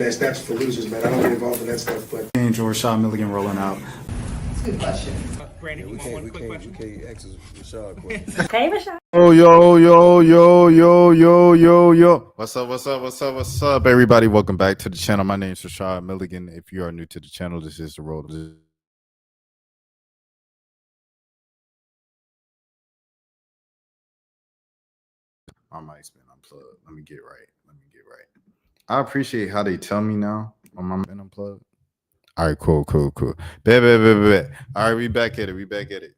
That's for losers, man. I don't get involved in that stuff, but Angel Rashad Milligan rolling out. That's a good question. Brandon, we can't ask Rashad questions. Hey, Rashad. Oh, yo. What's up, everybody? Welcome back to the channel. My name is Rashad Milligan. If you are new to the channel, this is the road. My mic's been unplugged. Let me get right. I appreciate how they tell me now when I'm unplugged. All right, cool. Bet. All right, we back at it.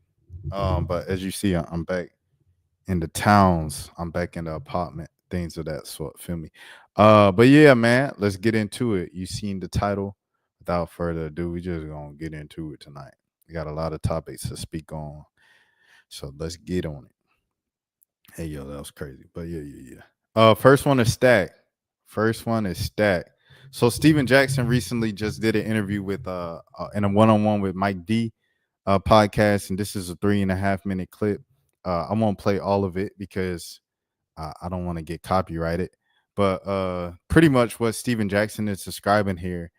But as you see, I'm back in the towns. I'm back in the apartment, things of that sort. Feel me? But yeah, man, let's get into it. You seen the title. Without further ado, we just gonna get into it tonight. We got a lot of topics to speak on, so let's get on it. Hey, yo, that was crazy. But yeah. First one is Stak. So Steven Jackson recently just did an interview with in a one-on-one with Mike D podcast, and this is a 3.5-minute clip. I won't play all of it because I don't want to get copyrighted. But pretty much what Steven Jackson is describing here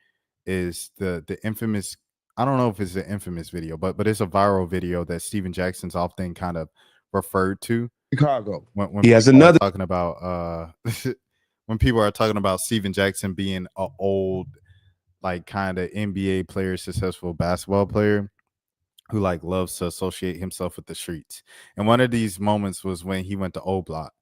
is the infamous. I don't know if it's an infamous video, but it's a viral video that Steven Jackson's often kind of referred to. Chicago. When he has another talking about when people are talking about Steven Jackson being an old, like, kind of NBA player, successful basketball player who like loves to associate himself with the streets. And one of these moments was when he went to O Block.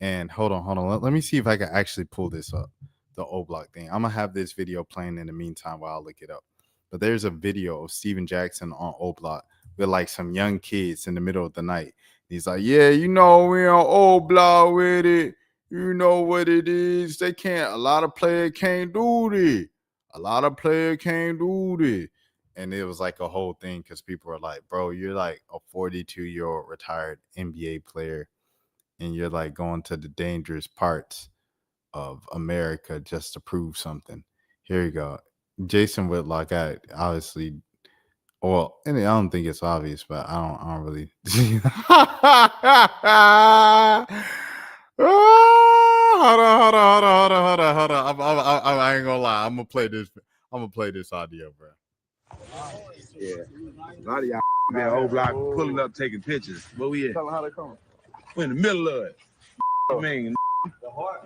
And hold on. Let me see if I can actually pull this up, the O Block thing. I'm gonna have this video playing in the meantime while I look it up. But there's a video of Steven Jackson on O Block with like some young kids in the middle of the night. He's like, yeah, we on O Block with it. You know what it is. A lot of players can't do this. And it was like a whole thing because people were like, bro, you're like a 42-year-old retired NBA player and you're like going to the dangerous parts of America just to prove something. Here you go. Jason Whitlock, I obviously, well, and I don't think it's obvious, but I don't really. Hold on. I ain't gonna lie. I'm gonna play this audio, bro. Yeah. A lot of y'all man, O Block pulling up, taking pictures. Where we at? Tell them how they come. We're in the middle of it. I mean,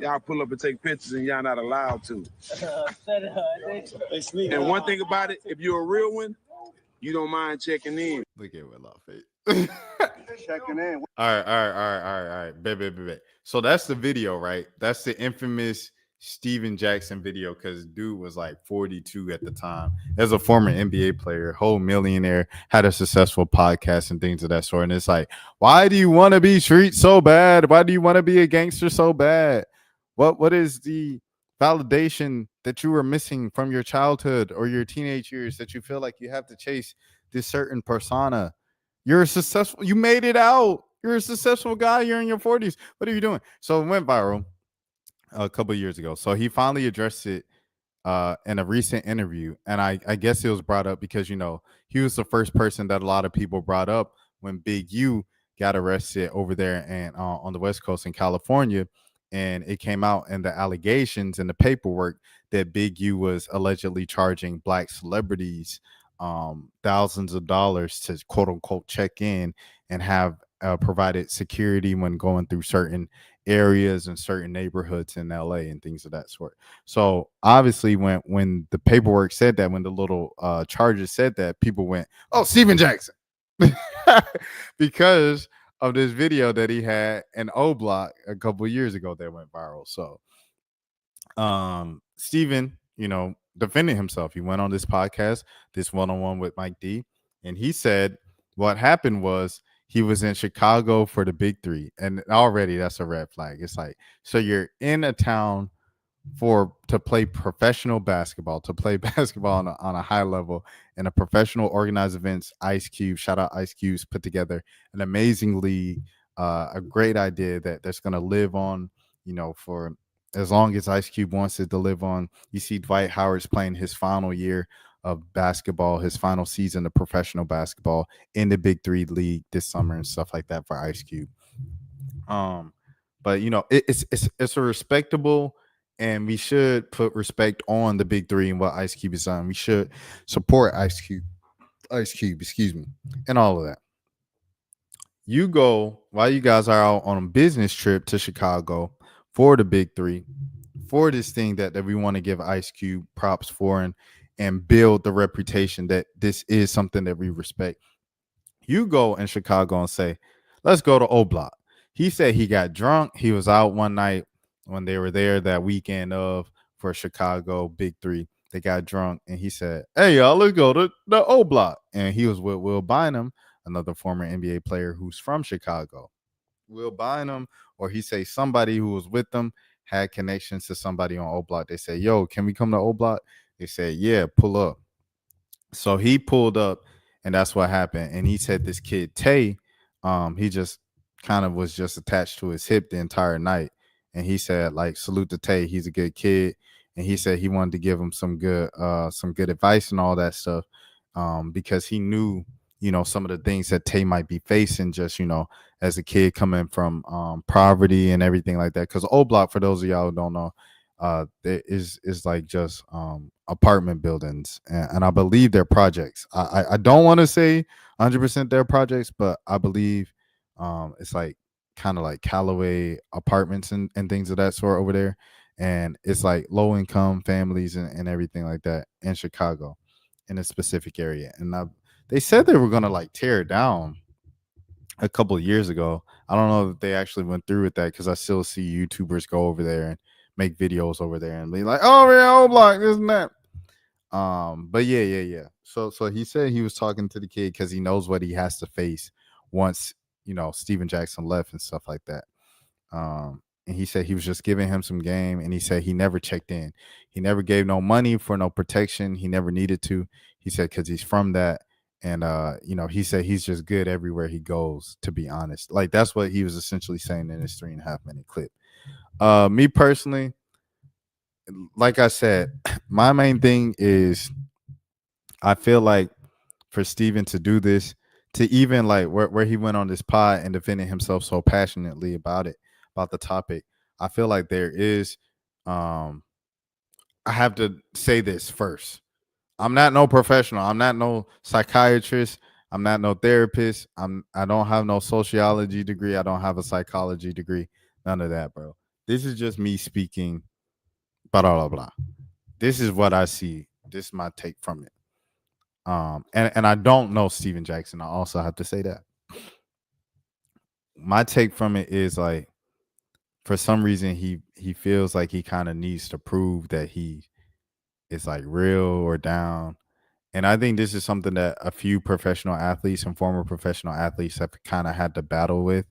y'all pull up and take pictures and y'all not allowed to. And one thing about it, if you're a real one, you don't mind checking in. Look at Whitlock face. Checking in. All right. Bet. So that's the video, right? That's the infamous Steven Jackson video because dude was like 42 at the time. As a former NBA player, whole millionaire, had a successful podcast and things of that sort. And it's like, why do you want to be street so bad? Why do you want to be a gangster so bad? What is the validation that you were missing from your childhood or your teenage years that you feel like you have to chase this certain persona? You're successful. You made it out. You're a successful guy. You're in your 40s. What are you doing? So it went viral a couple of years ago. So he finally addressed it in a recent interview. And I guess it was brought up because, he was the first person that a lot of people brought up when Big U got arrested over there and on the West Coast in California. And it came out in the allegations and the paperwork that Big U was allegedly charging black celebrities thousands of dollars to quote unquote check in and have provided security when going through certain areas and certain neighborhoods in LA and things of that sort. So obviously when the paperwork said that, when the little charges said that, people went, oh, Steven Jackson, because of this video that he had in O Block a couple of years ago that went viral. So Steven, defended himself. He went on this podcast, this one-on-one with Mike D, and he said what happened was he was in Chicago for the Big Three, and already that's a red flag. It's like, so you're in a town to play professional basketball, on a high level in a professional organized events. Ice Cube, shout out Ice Cube's put together an amazing league, a great idea that's going to live on, for as long as Ice Cube wants it to live on. You see Dwight Howard's playing his final year of basketball, his final season of professional basketball in the Big Three league this summer and stuff like that for Ice Cube. But it's a respectable And we should put respect on the big three and what Ice Cube is on. We should support Ice Cube, excuse me, and all of that. You go while you guys are out on a business trip to Chicago for the big three, for this thing that we want to give Ice Cube props for and build the reputation that this is something that we respect. You go in Chicago and say, let's go to O Block. He said he got drunk. He was out one night when they were there that weekend of for Chicago Big Three. They got drunk and he said, hey, y'all, let's go to the O Block. And he was with Will Bynum, another former NBA player who's from Chicago. Will Bynum, or he say somebody who was with them had connections to somebody on O Block. They say, yo, can we come to O Block? They said, yeah, pull up. So he pulled up, and that's what happened. And he said this kid Tay, he just kind of was just attached to his hip the entire night. And he said, like, salute to Tay, he's a good kid. And he said he wanted to give him some good advice and all that stuff, because he knew, you know, some of the things that Tay might be facing, just, you know, as a kid coming from poverty and everything like that. Because O Block, for those of y'all who don't know, there is like just apartment buildings, and I believe they're projects. I don't want to say 100% they're projects, but I believe it's like kind of like Callaway apartments and things of that sort over there. And it's like low income families and everything like that in Chicago in a specific area. And they said they were going to like tear it down a couple of years ago. I don't know if they actually went through with that, because I still see YouTubers go over there and make videos over there and be like, oh yeah, O Block, this and that. But yeah. So he said he was talking to the kid because he knows what he has to face once, you know, Steven Jackson left and stuff like that. And he said he was just giving him some game, and he said he never checked in. He never gave no money for no protection. He never needed to. He said because he's from that. And you know, he said he's just good everywhere he goes, to be honest. Like, that's what he was essentially saying in his 3.5 minute clip. Me personally, like I said, my main thing is I feel like for Steven to do this, to even like where he went on this pod and defending himself so passionately about it, about the topic, I feel like there is I have to say this first. I'm not no professional. I'm not no psychiatrist. I'm not no therapist. I don't have no sociology degree. I don't have a psychology degree. None of that, bro. This is just me speaking, blah blah blah. This is what I see. This is my take from it. And I don't know Steven Jackson. I also have to say that. My take from it is like, for some reason he feels like he kind of needs to prove that he is like real or down. And I think this is something that a few professional athletes and former professional athletes have kind of had to battle with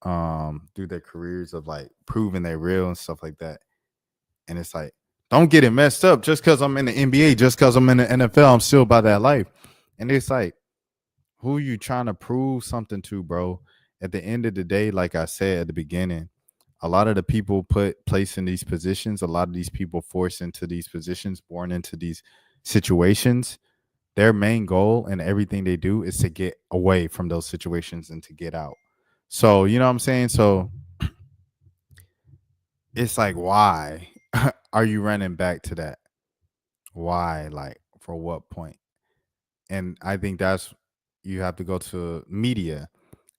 through their careers, of like proving they're real and stuff like that. And it's like, don't get it messed up. Just because I'm in the NBA, just because I'm in the NFL, I'm still about that life. And it's like, who you trying to prove something to, bro? At the end of the day, like I said at the beginning, a lot of the people placed in these positions, a lot of these people forced into these positions, born into these situations, their main goal and everything they do is to get away from those situations and to get out. So, you know what I'm saying? So it's like, why are you running back to that? Why? Like, for what point? And I think that's, you have to go to media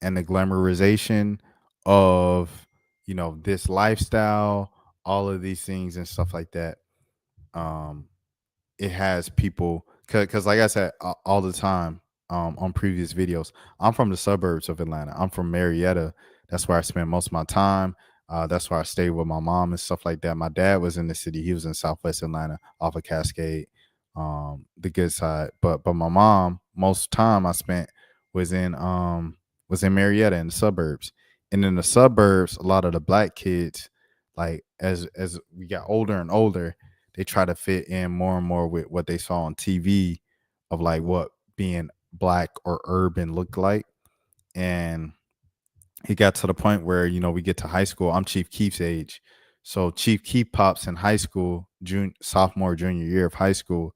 and the glamorization of, you know, this lifestyle, all of these things and stuff like that. It has people, because like I said all the time on previous videos, I'm from the suburbs of Atlanta. I'm from Marietta. That's where I spend most of my time. That's where I stayed with my mom and stuff like that. My dad was in the city. He was in Southwest Atlanta off of Cascade, the good side. But my mom, most time I spent was in Marietta in the suburbs. And in the suburbs, a lot of the black kids, like as we got older and older, they try to fit in more and more with what they saw on TV of like what being black or urban looked like. And it got to the point where, you know, we get to high school. I'm Chief Keef's age. So Chief Keef pops in high school, sophomore, junior year of high school.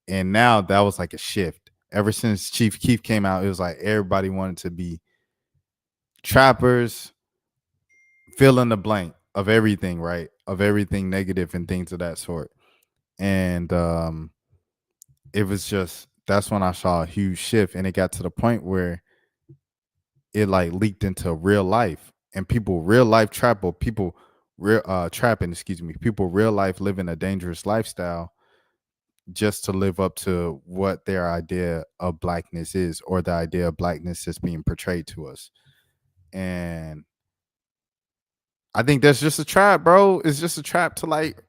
And now that was like a shift. Ever since Chief Keef came out, it was like everybody wanted to be trappers, fill in the blank of everything, right? of everything negative and things of that sort. And it was just, that's when I saw a huge shift, and it got to the point where it like leaked into real life, and people real life trap, or people real trapping, excuse me, people real life living a dangerous lifestyle just to live up to what their idea of blackness is, or the idea of blackness that's being portrayed to us. And I think that's just a trap, bro. It's just a trap to like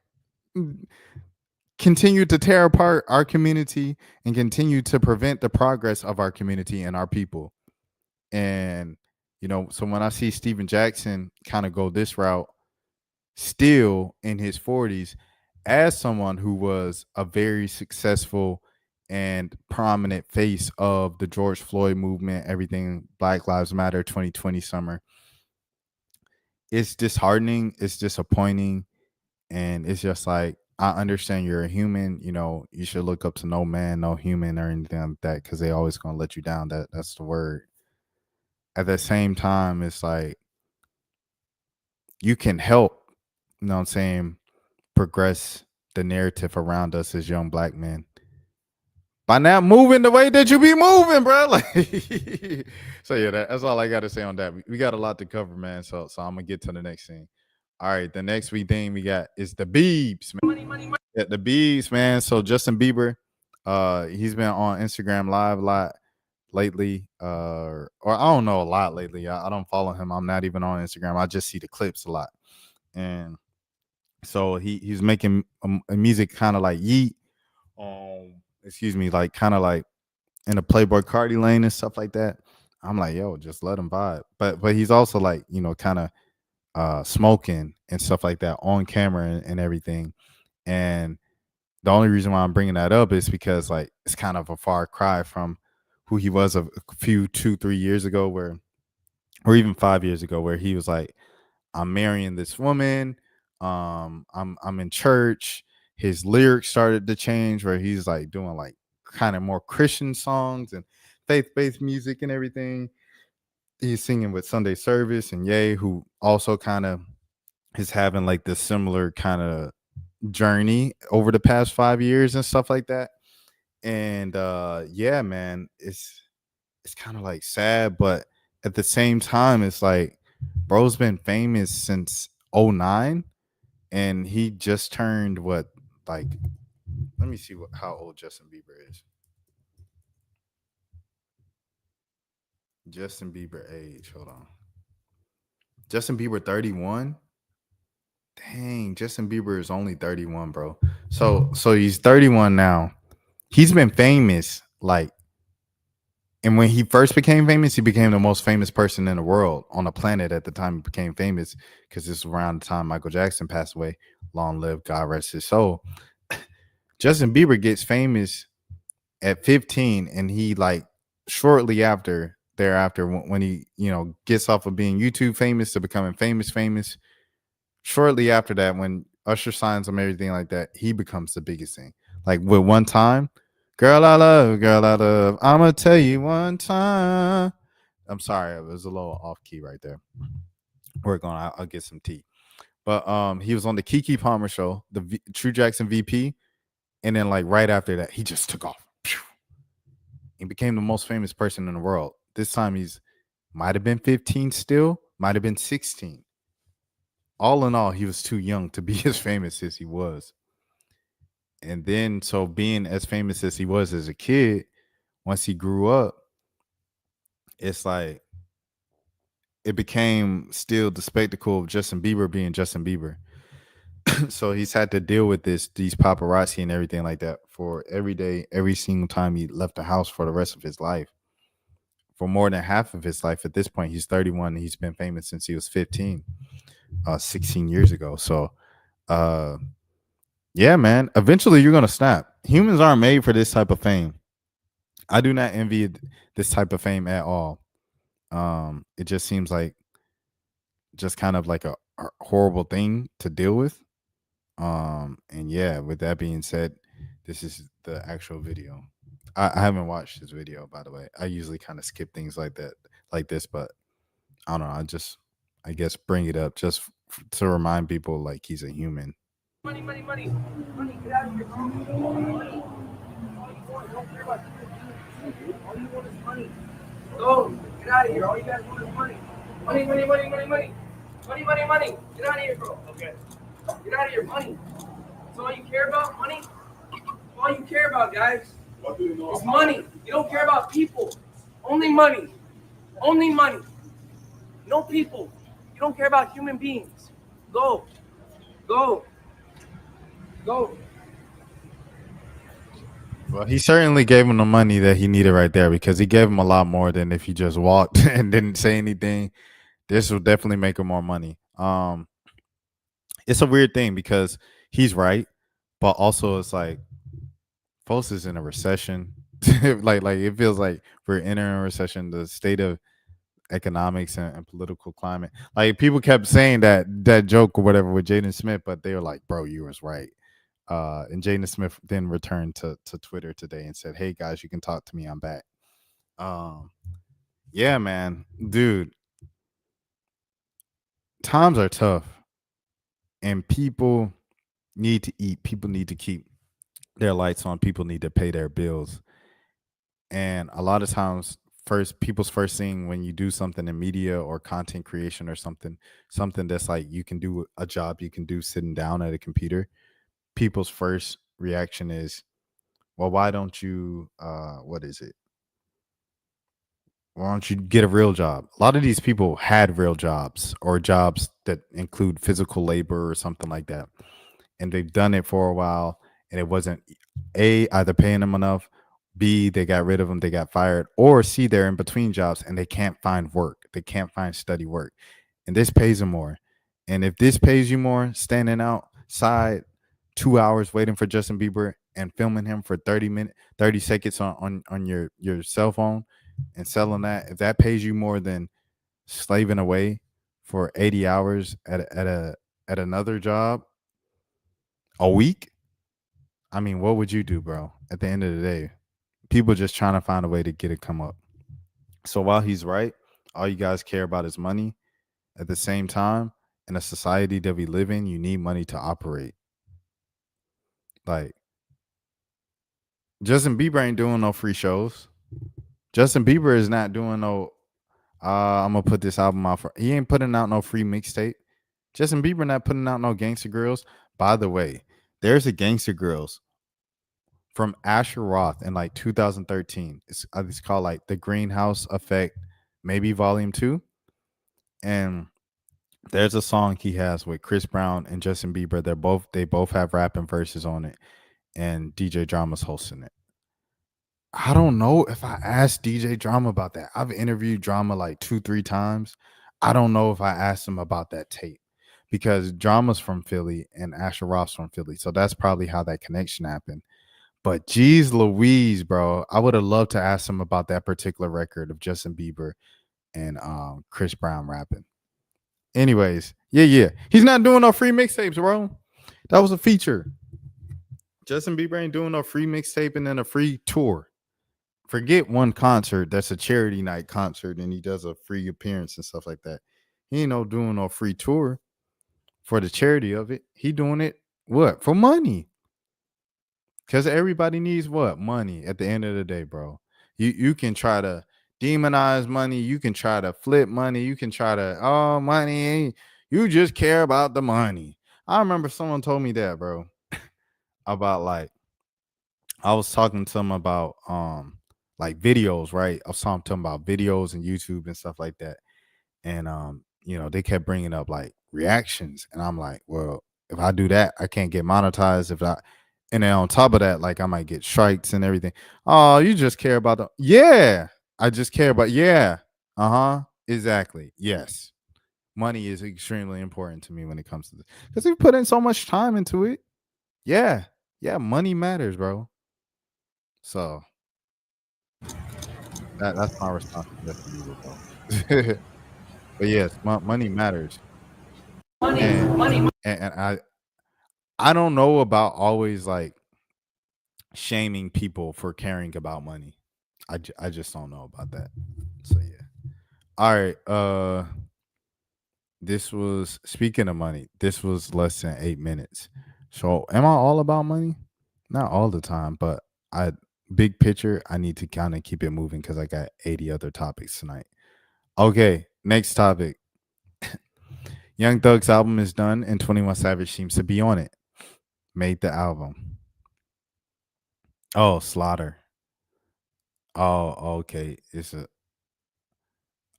continue to tear apart our community and continue to prevent the progress of our community and our people. And, you know, so when I see Steven Jackson kind of go this route, still in his 40s, as someone who was a very successful and prominent face of the George Floyd movement, everything Black Lives Matter 2020 summer, it's disheartening, it's disappointing, and it's just like, I understand you're a human, you know, you should look up to no man, no human or anything like that, because they always gonna let you down. That's the word. At the same time, it's like you can help, you know what I'm saying, progress the narrative around us as young Black men by not moving the way that you be moving, bro. Like, so yeah, that's all I got to say on that. We got a lot to cover, man. So I'm gonna get to the next thing. All right, the next thing we got is the Biebs, man. Yeah, the Biebs, man. So Justin Bieber, he's been on Instagram Live a lot lately, or I don't know, a lot lately. I don't follow him. I'm not even on Instagram. I just see the clips a lot, and so he's making a music kind of like Yeet, excuse me, like kind of like in a Playboy Cardi lane and stuff like that. I'm like, yo, just let him vibe. But he's also like, you know, kind of smoking and stuff like that on camera and everything. And the only reason why I'm bringing that up is because like it's kind of a far cry from who he was a few 2-3 years ago, or even 5 years ago, where he was like, I'm marrying this woman, I'm in church. His lyrics started to change, where he's like doing like kind of more Christian songs and faith-based music and everything. He's singing with Sunday Service and Ye, who also kind of is having like this similar kind of journey over the past 5 years and stuff like that. And yeah, man, it's kind of like sad, but at the same time, it's like bro's been famous since '09, and he just turned what, like, let me see how old Justin Bieber is. Justin Bieber age, hold on. Justin Bieber 31. Dang, Justin Bieber is only 31, bro. So he's 31 now. He's been famous like, and when he first became famous, he became the most famous person in the world on the planet at the time he became famous, because this was around the time Michael Jackson passed away. Long live, God rest his soul. Justin Bieber gets famous at 15, and he like shortly thereafter, when he, you know, gets off of being YouTube famous to becoming famous, shortly after that, when Usher signs him, everything like that, he becomes the biggest thing. Like with One Time, girl I love, I'ma tell you one time. I'm sorry, it was a little off key right there. Work on, I'll get some tea. But he was on the Keke Palmer show, the True Jackson VP, and then like right after that, he just took off. He became the most famous person in the world. This time he's might have been 15 still, might have been 16. All in all, he was too young to be as famous as he was. And then, so being as famous as he was as a kid, once he grew up, it's like it became still the spectacle of Justin Bieber being Justin Bieber. So he's had to deal with these paparazzi and everything like that for every day, every single time he left the house for the rest of his life. For more than half of his life at this point. He's 31 and he's been famous since he was 15, 16 years ago. So yeah, man, eventually you're gonna snap. Humans aren't made for this type of fame. I do not envy this type of fame at all. It just seems like just kind of like a horrible thing to deal with. And yeah, with that being said, this is the actual video. I haven't watched this video, by the way. I usually kind of skip things like that, like this, but I don't know. I guess bring it up just to remind people like he's a human. Money, money, money. Money, get out of here, bro. Money. All you want, don't care about you. All you want is money. Go, get out of here. All you guys want is money. Money, money, money, money, money. Money, money, money. Get out of here, bro. Okay. Get out of here, money. That's all you care about, money? All you care about, guys, is money. You don't care about people. Only money. Only money. No people. You don't care about human beings. Go. Go. Go. Well, he certainly gave him the money that he needed right there, because he gave him a lot more than if he just walked and didn't say anything. This will definitely make him more money. It's a weird thing because he's right, but also it's like folks is in a recession. like it feels like we're entering a recession. The state of economics and political climate. Like people kept saying that joke or whatever with Jaden Smith, but they were like, "Bro, you was right." And Jaden Smith then returned to Twitter today and said, "Hey guys, you can talk to me. I'm back." Yeah, man, dude, times are tough, and people need to eat. People need to keep their lights on. People need to pay their bills, and a lot of times, people's first thing when you do something in media or content creation or something that's like you can do a job you can do sitting down at a computer. People's first reaction is, well, why don't you what is it, why don't you get a real job? A lot of these people had real jobs or jobs that include physical labor or something like that, and they've done it for a while, and it wasn't either paying them enough, B, they got rid of them, they got fired, or C, they're in between jobs and they can't find work, they can't find steady work, and this pays them more. And if this pays you more, standing outside 2 hours waiting for Justin Bieber and filming him for 30 seconds on your cell phone and selling that, if that pays you more than slaving away for 80 hours at another job a week, I mean, what would you do, bro? At the end of the day, people just trying to find a way to get it come up. So while he's right, all you guys care about is money. At the same time, in a society that we live in, you need money to operate. Like, Justin Bieber ain't doing no free shows. Justin Bieber is not doing no I'm gonna put this album out for, he ain't putting out no free mixtape. Justin Bieber not putting out no Gangsta Girls. By the way, there's a Gangsta Girls from Asher Roth in like 2013. It's called like The Greenhouse Effect, maybe Volume 2. And there's a song he has with Chris Brown and Justin Bieber. They both have rapping verses on it, and DJ Drama's hosting it. I don't know if I asked DJ Drama about that. I've interviewed Drama like 2-3 times. I don't know if I asked him about that tape, because Drama's from Philly and Asher Roth's from Philly. So that's probably how that connection happened. But geez Louise, bro, I would have loved to ask him about that particular record of Justin Bieber and Chris Brown rapping. Anyways, yeah. He's not doing no free mixtapes, bro. That was a feature. Justin Bieber ain't doing no free mixtape and then a free tour. Forget one concert that's a charity night concert and he does a free appearance and stuff like that. He ain't doing no free tour for the charity of it. He doing it what? For money. Because everybody needs what? Money at the end of the day, bro. You can try to demonize money. You can try to flip money. You can try to, oh, money. You just care about the money. I remember someone told me that, bro. About like, I was talking to him about like videos, right? I was talking to him about videos and YouTube and stuff like that. And they kept bringing up like reactions. And I'm like, well, if I do that, I can't get monetized. And then on top of that, like I might get strikes and everything. Oh, you just care about I just care about, exactly. Yes. Money is extremely important to me when it comes to this. Because we put in so much time into it. Yeah. Yeah, money matters, bro. So that's my response to Justin Bieber, bro. But yes, money matters. Money, And money. I don't know about always like shaming people for caring about money. I just don't know about that. So yeah. All right. This was, speaking of money, this was less than 8 minutes. So am I all about money? Not all the time, but I big picture, I need to kind of keep it moving because I got 80 other topics tonight. Okay, next topic. Young Thug's album is done and 21 Savage seems to be on it. Made the album. Oh, Slaughter. Oh, okay. It's a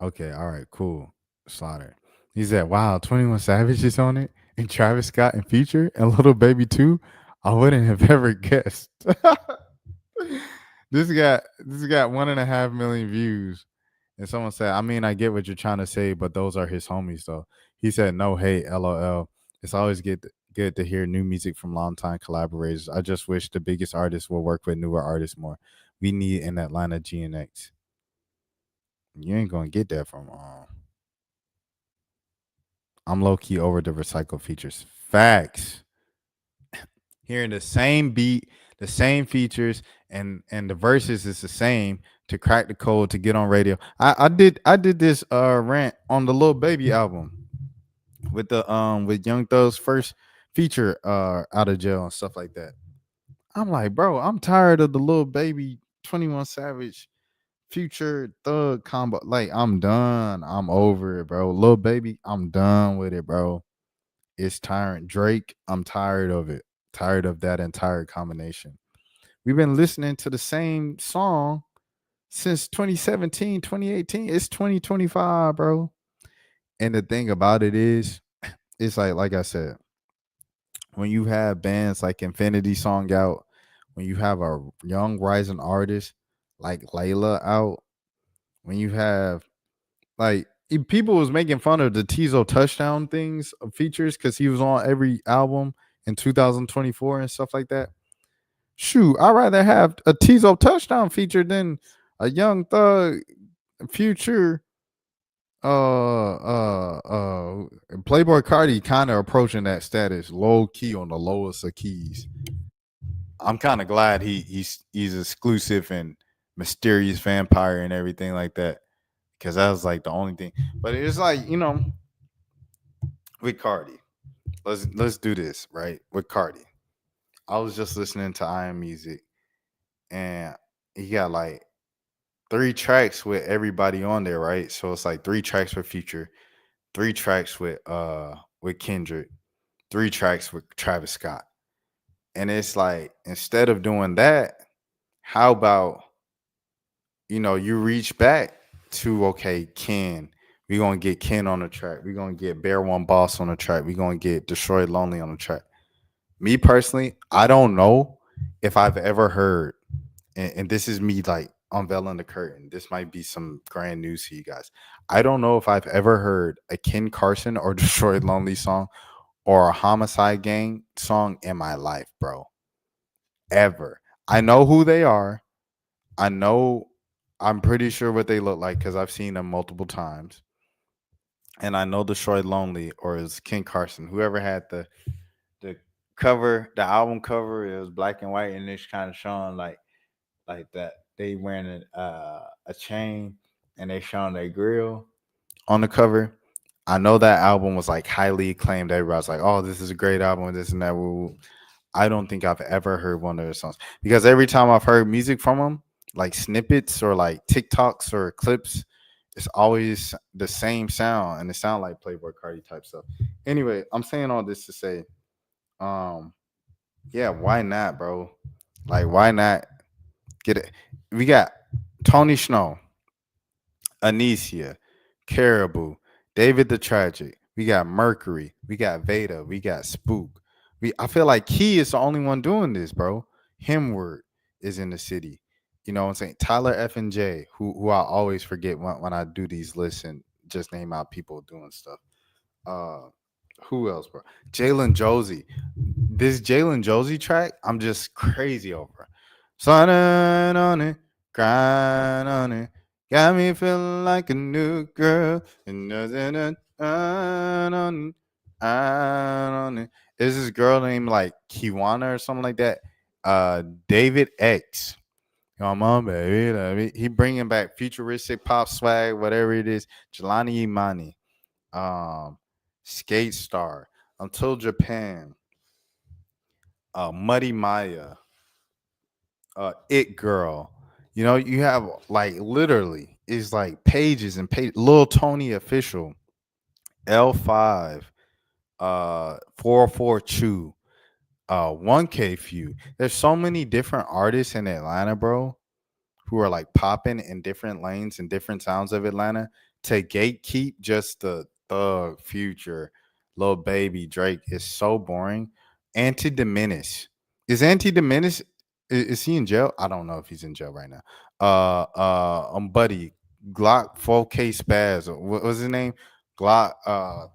okay, all right, cool. Slaughter. He said, wow, 21 Savage is on it, and Travis Scott and Future, and Little Baby too. I wouldn't have ever guessed. This got 1.5 million views. And someone said, I mean, I get what you're trying to say, but those are his homies though. He said, no hate, LOL. It's always good to hear new music from longtime collaborators. I just wish the biggest artists will work with newer artists more. We need an Atlanta GNX. You ain't gonna get that from I'm low key over the recycle features. Facts. Hearing the same beat, the same features, and the verses is the same to crack the code to get on radio. I did this rant on the Lil Baby album with Young Thug's first feature out of jail and stuff like that. I'm like, bro, I'm tired of the Lil Baby 21 Savage Future Thug combo. Like, I'm done. I'm over it, bro. Lil Baby, I'm done with it, bro. It's tiring. Drake, I'm tired of it. Tired of that entire combination. We've been listening to the same song since 2017, 2018. It's 2025, bro. And the thing about it is, it's like I said, when you have bands like Infinity Song out, when you have a young rising artist like Layla out, when you have like people was making fun of the Tizo touchdown things of features because he was on every album in 2024 and stuff like that. Shoot, I'd rather have a Tizo touchdown feature than a Young Thug Future Playboy Cardi kind of approaching that status low key on the lowest of keys. I'm kind of glad he's exclusive and mysterious vampire and everything like that because that was like the only thing. But it's like, with Cardi, let's do this right with Cardi. I was just listening to I Am Music, and he got like 3 tracks with everybody on there, right? So it's like 3 tracks with Future, 3 tracks with Kendrick, 3 tracks with Travis Scott. And it's like, instead of doing that, how about you reach back to, okay, Ken. We're gonna get Ken on the track. We're gonna get Bear One Boss on the track. We're gonna get Destroyed Lonely on the track. Me personally, I don't know if I've ever heard, and this is me like unveiling the curtain. This might be some grand news to you guys. I don't know if I've ever heard a Ken Carson or Destroyed Lonely song or a Homicide Gang song in my life, bro. Ever. I know who they are. I know, I'm pretty sure what they look like because I've seen them multiple times. And I know Destroyed Lonely or is Ken Carson, whoever had the cover, the album cover, it was black and white and it's kind of showing like that they wearing a chain and they showing their grill on the cover. I know that album was like highly acclaimed. Everybody's like, "Oh, this is a great album," this and that. Woo. I don't think I've ever heard one of their songs because every time I've heard music from them, like snippets or like TikToks or clips, it's always the same sound and it sound like Playboy Cardi type stuff. Anyway, I'm saying all this to say, um, yeah, why not, bro? Like, why not get it? We got Tony Snow, Anicia, Caribou, David the Tragic. We got Mercury. We got Veda. We got Spook. I feel like Key is the only one doing this, bro. Himward is in the city. You know what I'm saying? Tyler F and J, who I always forget when I do these lists and just name out people doing stuff. Uh who else, bro? Jalen Josie. This Jalen Josie track, I'm just crazy over. Sunning on it, crying on it. Got me feeling like a new girl. And nothing on it. Is this girl named like Kiwana or something like that? David X. Come on, baby. He bringing back futuristic pop swag, whatever it is. Jelani Imani. Skate Star, Until Japan, Muddy Maya, It Girl. You know, you have like literally is like pages and pages. Lil Tony Official, L5, 404 Chew, 1K Few. There's so many different artists in Atlanta, bro, who are like popping in different lanes and different sounds of Atlanta to gatekeep just the Thug, Future, Lil Baby, Drake is so boring. Anti Diminish. Is Anti Diminish is he in jail? I don't know if he's in jail right now. Buddy, Glock 4K Spaz. What was his name? Glock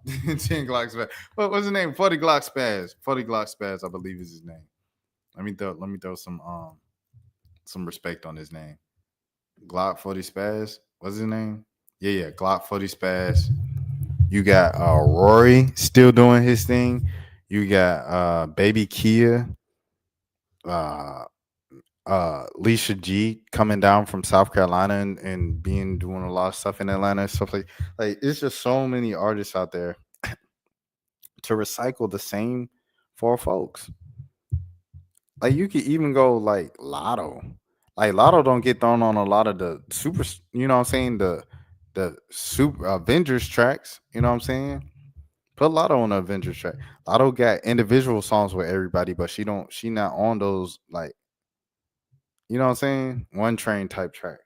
10 Glock Spaz. What was his name? 40 Glock Spaz. 40 Glock Spaz, I believe is his name. Let me throw some respect on his name. Glock 40 Spaz. What's his name? Yeah, Glock 40 Spaz. You got Rory still doing his thing. You got Baby Kia, uh Leisha G coming down from South Carolina and being doing a lot of stuff in Atlanta and stuff like it's just so many artists out there to recycle the same four folks. Like you could even go like Lotto. Like Lotto don't get thrown on a lot of the super, you know what I'm saying? The super Avengers tracks, you know what I'm saying? Put Lotto on the Avengers track. Lotto got individual songs with everybody, but she not on those like, you know what I'm saying? One train type tracks.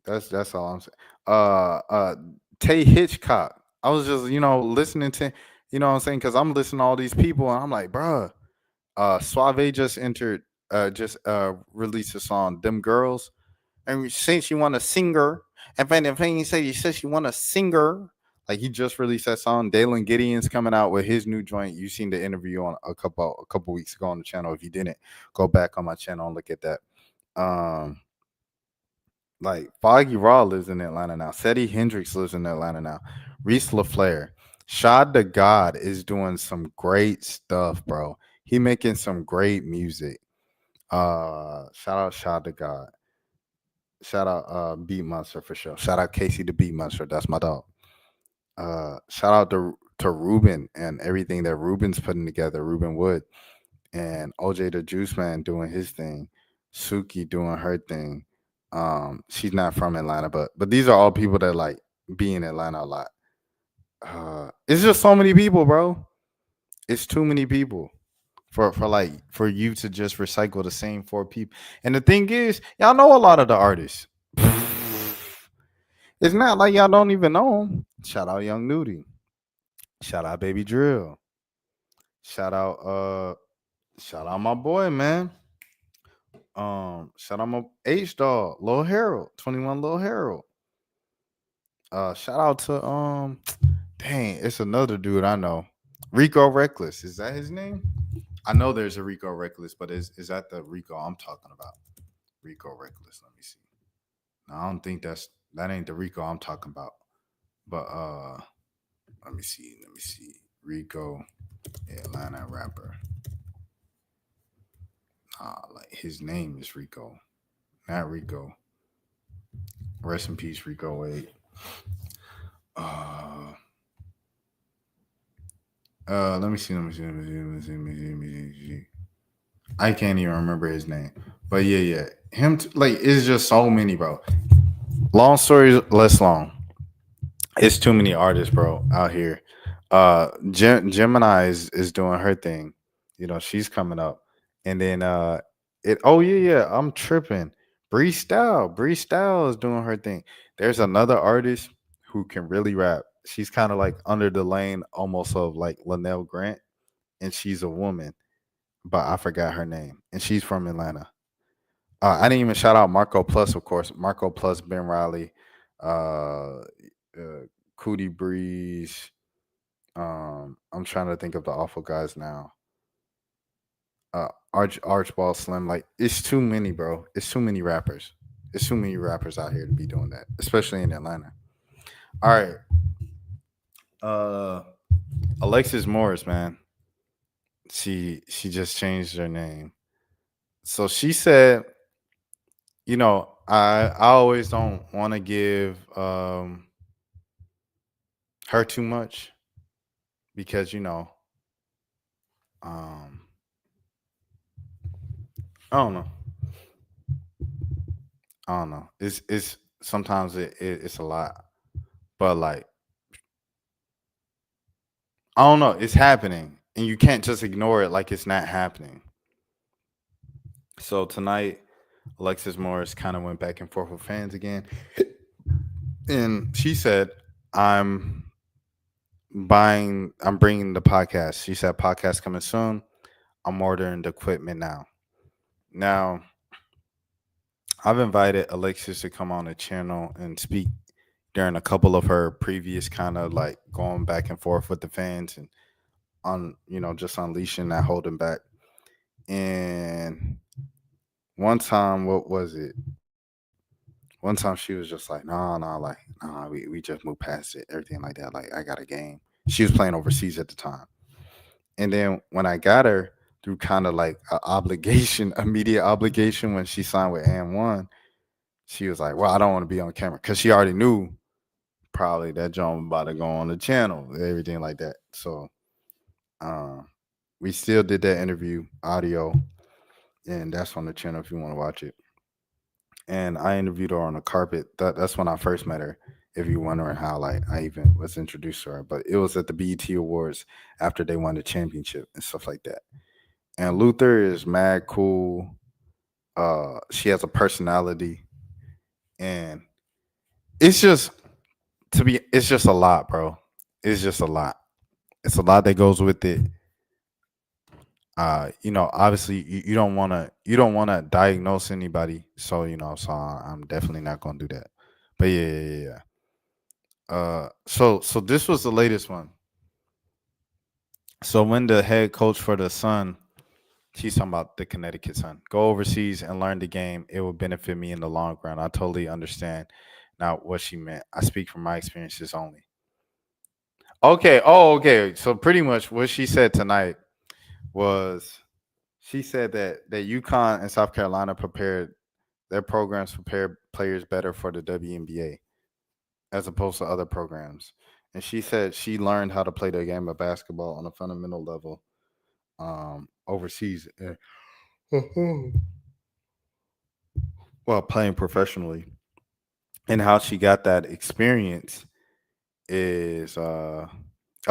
That's all I'm saying. Tay Hitchcock. I was just, listening to, you know what I'm saying? Cause I'm listening to all these people and I'm like, bruh, Suave just released a song, Them Girls. And since she want a singer, and if he say he says she want a singer, like he just released that song. Dalen Gideon's coming out with his new joint. You seen the interview on a couple weeks ago on the channel. If you didn't, go back on my channel and look at that. Like Foggy Raw lives in Atlanta now. Seti Hendrix lives in Atlanta now. Reese LaFleur. Shad the God is doing some great stuff, bro. He making some great music. Shout out Shad the God. Shout out Beat Monster for sure. Shout out Casey the Beat Monster. That's my dog. Shout out to Ruben and everything that Ruben's putting together. Ruben Wood and OJ the Juice Man doing his thing. Suki doing her thing. She's not from Atlanta, but these are all people that like be in Atlanta a lot. It's just so many people, bro. It's too many people for you to just recycle the same four people. And the thing is, y'all know a lot of the artists. It's not like y'all don't even know them. Shout out Young Nudie. Shout out Baby Drill. Shout out my boy, man. Shout out my H Dog, Lil Harold, 21 Lil Harold. Shout out to dang, it's another dude I know. Rico Reckless. Is that his name? I know there's a Rico Reckless, but is that the Rico I'm talking about? Rico Reckless. Let me see. No, I don't think that ain't the Rico I'm talking about. But let me see. Rico, Atlanta rapper. Like his name is Rico, not Rico. Rest in peace, Rico Wade. Let me see. I can't even remember his name, but yeah. Him like it's just so many, bro. Long story less long. It's too many artists, bro, out here. Gemini is doing her thing. You know, she's coming up, and then it. Oh yeah. I'm tripping. Bree Style is doing her thing. There's another artist who can really rap. She's kind of like under the lane, almost of like Linnell Grant, and she's a woman, but I forgot her name, and she's from Atlanta. I didn't even shout out Marco Plus, of course. Marco Plus, Ben Riley, uh, Cootie Breeze. I'm trying to think of the awful guys now. Archball Slim. Like it's too many, bro. It's too many rappers. It's too many rappers out here to be doing that, especially in Atlanta. All right. Alexis Morris, man. She just changed her name. So she said, I always don't want to give her too much, because I don't know. I don't know. It's sometimes it's a lot, but like I don't know. It's happening, and you can't just ignore it like it's not happening. So tonight, Alexis Morris kind of went back and forth with fans again, and she said, "I'm I'm bringing the podcast." She said, "Podcast coming soon. I'm ordering the equipment now." Now, I've invited Alexis to come on the channel and speak during a couple of her previous kind of like going back and forth with the fans and on just unleashing that holding back. And one time, what was it? One time she was just like, nah, like, nah, we just moved past it, everything like that. Like, I got a game. She was playing overseas at the time. And then when I got her through kind of like an obligation, immediate obligation when she signed with AM1, she was like, well, I don't want to be on camera because she already knew probably that John was about to go on the channel, everything like that. So we still did that interview audio, and that's on the channel if you want to watch it. And I interviewed her on the carpet. That's when I first met her. If you're wondering how like I even was introduced to her, but it was at the BET Awards after they won the championship and stuff like that. And Luther is mad cool. She has a personality, and it's just it's just a lot, bro. It's just a lot. It's a lot that goes with it. Obviously you don't want to diagnose anybody, so so I'm definitely not going to do that. But yeah. So this was the latest one. So when the head coach for the Sun, she's talking about the Connecticut Sun, go overseas and learn the game, it will benefit me in the long run. I totally understand now what she meant. I speak from my experiences only. Okay. Oh, okay. So pretty much what she said tonight was she said that UConn and South Carolina prepared their programs prepare players better for the WNBA as opposed to other programs. And she said she learned how to play the game of basketball on a fundamental level overseas while playing professionally. And how she got that experience is oh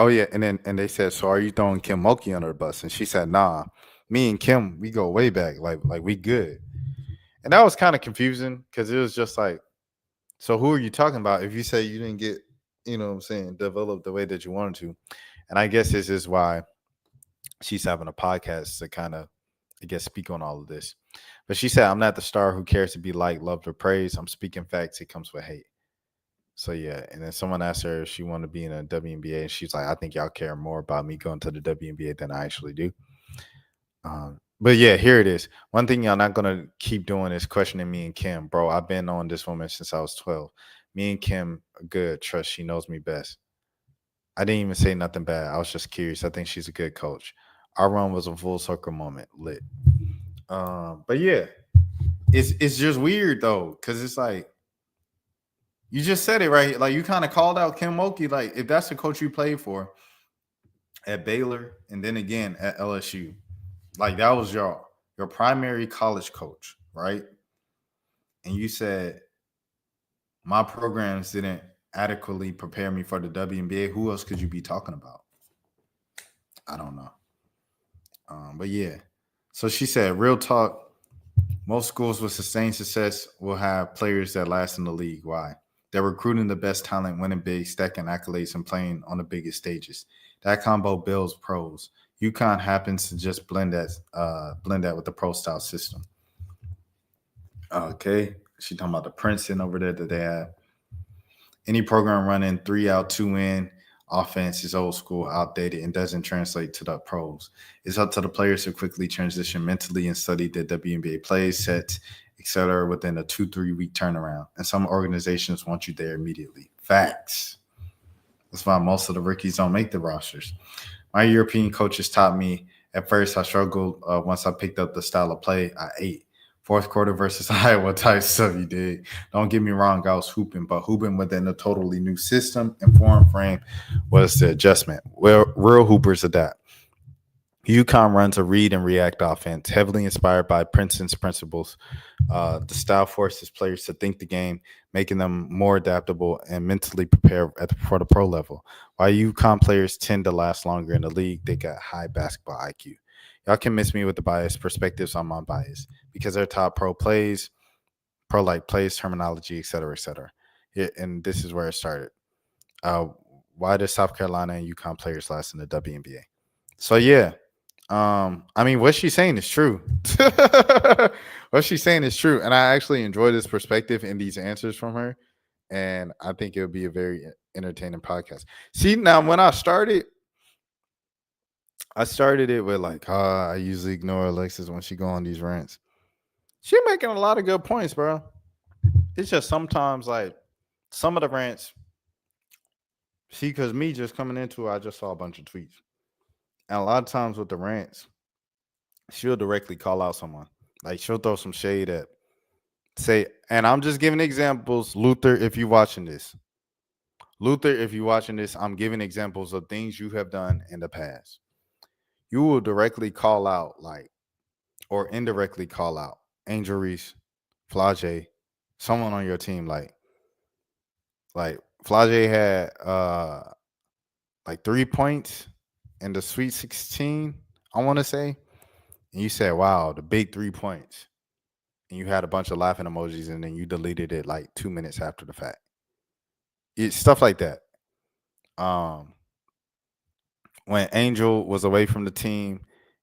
yeah, and they said, so are you throwing Kim Mulkey under the bus? And she said, nah, me and Kim, we go way back, like we good. And that was kind of confusing because it was just like, so who are you talking about if you say you didn't get, what I'm saying, developed the way that you wanted to? And I guess this is why she's having a podcast to kind of, I guess, speak on all of this. But she said, I'm not the star who cares to be liked, loved, or praised. I'm speaking facts. It comes with hate. So yeah, and then someone asked her if she wanted to be in a WNBA, and she's like, I think y'all care more about me going to the WNBA than I actually do. But yeah, here it is. One thing y'all not gonna keep doing is questioning me and Kim, bro. I've been on this woman since I was 12. Me and Kim are good. Trust, she knows me best. I didn't even say nothing bad. I was just curious. I think she's a good coach. Our run was a full circle moment. Lit. But yeah, it's just weird though, because it's like you just said it right. Like you kind of called out Kim Mulkey. Like if that's the coach you played for at Baylor and then again at LSU, like that was your primary college coach, right? And you said my programs didn't adequately prepare me for the WNBA. Who else could you be talking about? I don't know. But yeah. So she said, real talk, most schools with sustained success will have players that last in the league. Why? They're recruiting the best talent, winning big, stacking accolades, and playing on the biggest stages. That combo builds pros. UConn happens to just blend that with the pro style system. Okay. She talking about the Princeton over there that they have. Any program running 3 out, 2 in offense is old school, outdated, and doesn't translate to the pros. It's up to the players to quickly transition mentally and study the WNBA plays, sets, etc. within a 2-3 week turnaround. And some organizations want you there immediately. Facts. That's why most of the rookies don't make the rosters. My European coaches taught me at first I struggled once I picked up the style of play. I ate. Fourth quarter versus Iowa type stuff you did. Don't get me wrong, I was hooping, but hooping within a totally new system and form frame was the adjustment. Well, real hoopers adapt. UConn runs a read and react offense, heavily inspired by Princeton's principles. The style forces players to think the game, making them more adaptable and mentally prepared for the pro level. While UConn players tend to last longer in the league, they got high basketball IQ. Y'all can miss me with the bias perspectives on my bias because they're top pro like plays, terminology, et cetera. Yeah, and this is where it started. Why does South Carolina and UConn players last in the WNBA? So yeah, I mean, what she's saying is true. What she's saying is true, and I actually enjoy this perspective and these answers from her, and I think it'll be a very entertaining podcast. See, now when I started it with like, I usually ignore Alexis when she go on these rants. She making a lot of good points, bro. It's just sometimes like some of the rants. See, because me just coming into it, I just saw a bunch of tweets. And a lot of times with the rants, she'll directly call out someone. Like she'll throw some shade at, say, and I'm just giving examples. Luther, if you're watching this, I'm giving examples of things you have done in the past. You will directly call out, like, or indirectly call out Angel Reese, Flage, someone on your team. Like Flage had like 3 points in the Sweet 16, I want to say. And you said, wow, the big 3 points. And you had a bunch of laughing emojis, and then you deleted it like 2 minutes after the fact. It's stuff like that. When Angel was away from the team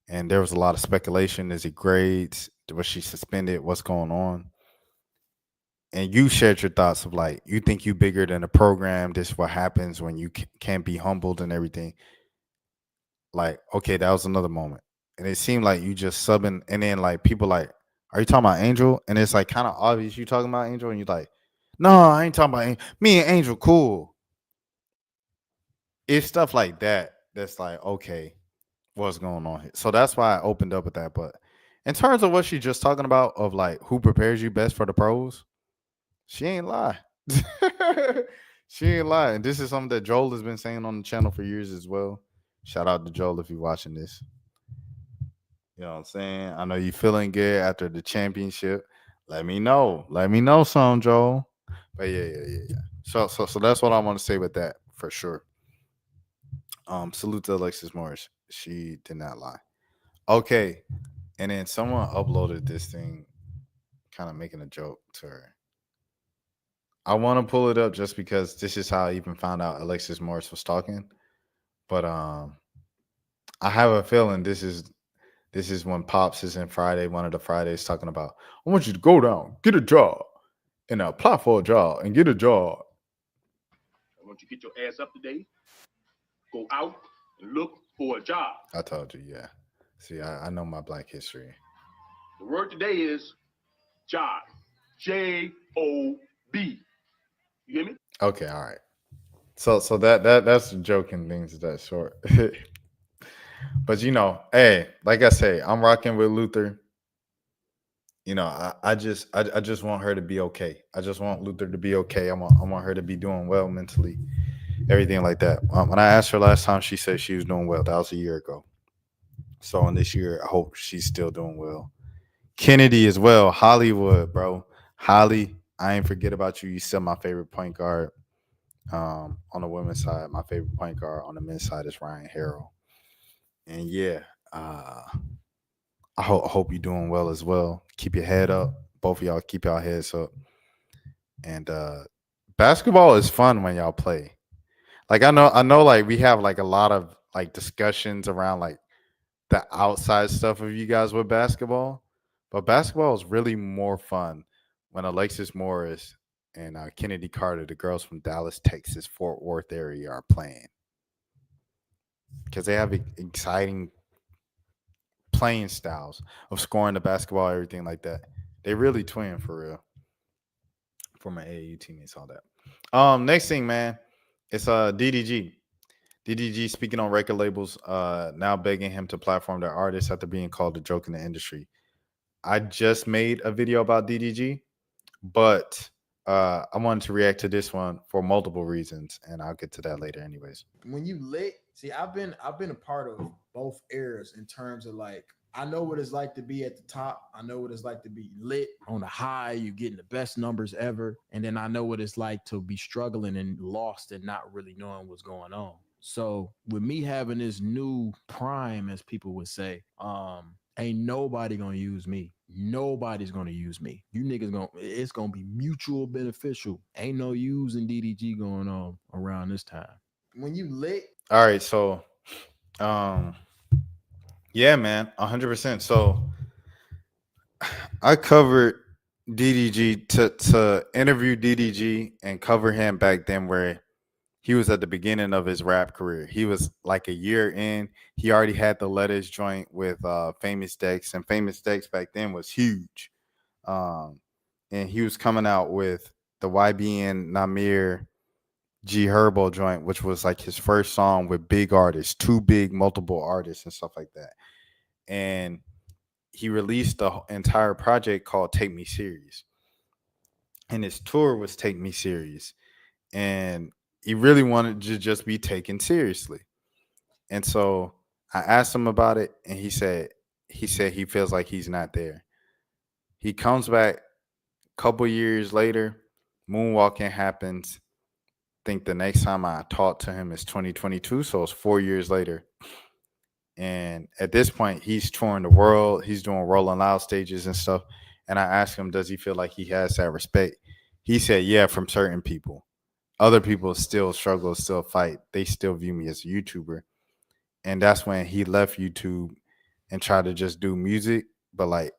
and there was a lot of speculation, is it grades? Was she suspended? What's going on? And you shared your thoughts of like, you think you bigger than the program. This is what happens when you can't be humbled and everything. Like, okay, that was another moment. And it seemed like you just subbing, and then like people like, are you talking about Angel? And it's like kind of obvious you talking about Angel, and you're like, no, I ain't talking about Angel. Me and Angel cool. It's stuff like that that's like, okay, what's going on here? So that's why I opened up with that. But in terms of what she's just talking about, of like who prepares you best for the pros, she ain't lie. She ain't lie. And this is something that Joel has been saying on the channel for years as well. Shout out to Joel if you're watching this. You know what I'm saying? I know you feeling good after the championship. Let me know. Let me know some, Joel. But yeah. So that's what I want to say with that for sure. Salute to Alexis Morris. She did not lie. Okay. And then someone uploaded this thing kind of making a joke to her. I want to pull it up just because this is how I even found out Alexis Morris was talking. But I have a feeling this is when Pops is in Friday, one of the Fridays, talking about, I want you to go down, get a job, and apply for a job and get a job. I want you to get your ass up today, go out and look for a job. I told you, yeah. See, I know my Black history. The word today is job. J-O-B. You hear me? Okay, all right. So that's the joking things that short. But you know, hey, like I say, I'm rocking with Luther. You know, I just want her to be okay. I just want Luther to be okay. I want her to be doing well mentally, everything like that. When I asked her last time, she said she was doing well. That was a year ago. So in this year, I hope she's still doing well. Kennedy as well. Hollywood, bro. Holly, I ain't forget about you. You still my favorite point guard. On the women's side, my favorite point guard on the men's side is Ryan Harrell. And yeah, I hope you're doing well as well. Keep your head up. Both of y'all keep y'all heads up. And basketball is fun when y'all play. Like I know like we have like a lot of like discussions around like the outside stuff of you guys with basketball. But basketball is really more fun when Alexis Morris and Kennedy Carter, the girls from Dallas, Texas, Fort Worth area, are playing. Because they have exciting playing styles of scoring the basketball, everything like that. They really twin for real. For my AAU teammates, all that. Next thing, man, it's DDG. DDG speaking on record labels, now begging him to platform their artists after being called a joke in the industry. I just made a video about DDG, but I wanted to react to this one for multiple reasons, and I'll get to that later anyways. When you lit, see, I've been a part of both eras in terms of like, I know what it's like to be at the top. I know what it's like to be lit on the high. You getting the best numbers ever. And then I know what it's like to be struggling and lost and not really knowing what's going on. So with me having this new prime, as people would say, ain't nobody gonna use me. Nobody's gonna use me. You niggas it's gonna be mutual beneficial. Ain't no using DDG going on around this time. When you lit. All right, so yeah, man, 100%. So I covered DDG to interview DDG and cover him back then where he was at the beginning of his rap career. He was like a year in. He already had the Letters joint with Famous Dex, and Famous Dex back then was huge. And he was coming out with the YBN Namir G Herbo joint, which was like his first song with big artists, two big multiple artists and stuff like that. And he released the entire project called Take Me Serious. And his tour was Take Me Serious. And he really wanted to just be taken seriously. And so I asked him about it, and he said he feels like he's not there. He comes back a couple years later, moonwalking happens. I think the next time I talked to him is 2022, so it's 4 years later. And at this point, he's touring the world. He's doing Rolling Loud stages and stuff. And I asked him, does he feel like he has that respect? He said, yeah, from certain people. Other people still struggle, still fight. They still view me as a YouTuber. And that's when he left YouTube and tried to just do music. But like,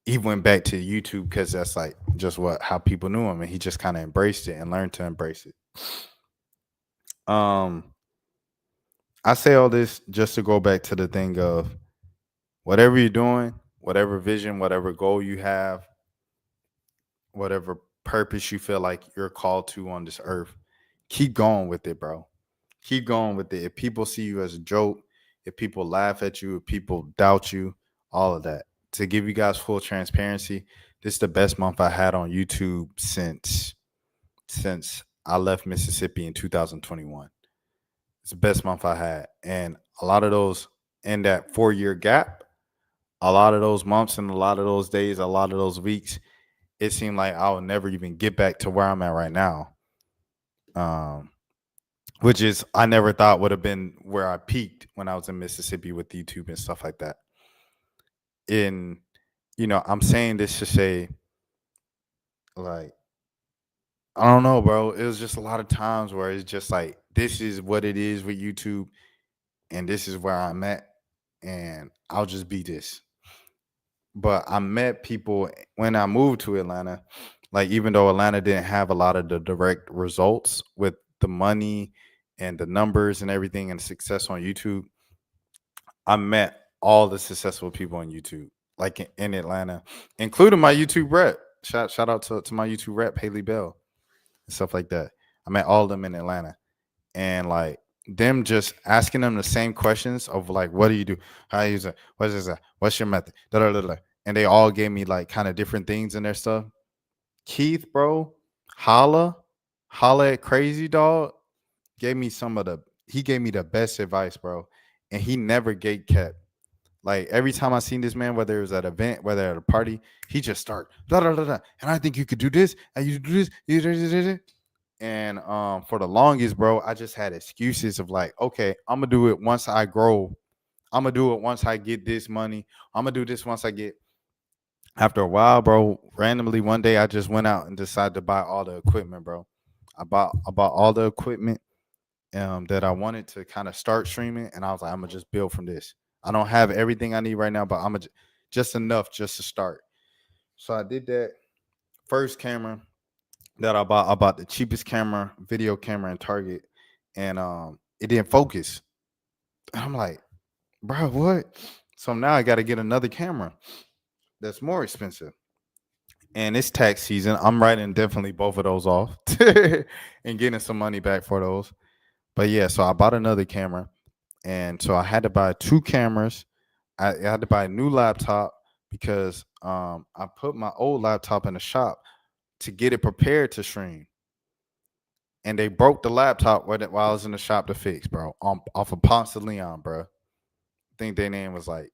he went back to YouTube because that's like just how people knew him. And he just kind of embraced it and learned to embrace it. I say all this just to go back to the thing of whatever you're doing, whatever vision, whatever goal you have, whatever purpose you feel like you're called to on this earth, keep going with it, bro. Keep going with it. If people see you as a joke, if people laugh at you, if people doubt you, all of that. To give you guys full transparency, this is the best month I had on YouTube since I left Mississippi in 2021. It's the best month I had. And a lot of those in that 4-year gap, a lot of those months and a lot of those days, a lot of those weeks, it seemed like I would never even get back to where I'm at right now. Which is, I never thought would have been where I peaked when I was in Mississippi with YouTube and stuff like that. I'm saying this to say, like, I don't know, bro. It was just a lot of times where it's just like, this is what it is with YouTube, and this is where I'm at, and I'll just be this. But I met people when I moved to Atlanta, like, even though Atlanta didn't have a lot of the direct results with the money and the numbers and everything and success on YouTube, I met all the successful people on YouTube, like in Atlanta, including my YouTube rep. Shout out to my YouTube rep, Haley Bell, and stuff like that. I met all of them in Atlanta. And like them just asking them the same questions of like, what do you do? How you use it? What is that? What's your method? Da, da, da, da. And they all gave me like kind of different things in their stuff. Keith, bro, holla at Crazy Dog, he gave me the best advice, bro. And he never gate kept. Like every time I seen this man, whether it was at an event, whether at a party, he just start da da da da. And I think you could do this, and you do this, you do this. And for the longest, bro, I just had excuses of like, okay, I'm gonna do it once I grow. I'm gonna do it once I get this money. I'm gonna do this once I get. After a while, bro, randomly one day I just went out and decided to buy all the equipment, bro. I bought all the equipment that I wanted to kind of start streaming, and I was like, I'm gonna just build from this. I don't have everything I need right now, but I'm gonna just enough just to start. So I did that. First camera that I bought the cheapest camera, video camera in Target, and it didn't focus. And I'm like, bro, what? So now I got to get another camera that's more expensive. And it's tax season. I'm writing definitely both of those off and getting some money back for those. But yeah, so I bought another camera, and so I had to buy 2 cameras. I had to buy a new laptop because I put my old laptop in the shop to get it prepared to stream. And they broke the laptop while I was in the shop to fix, bro. Off of Ponce de Leon, bro. I think their name was like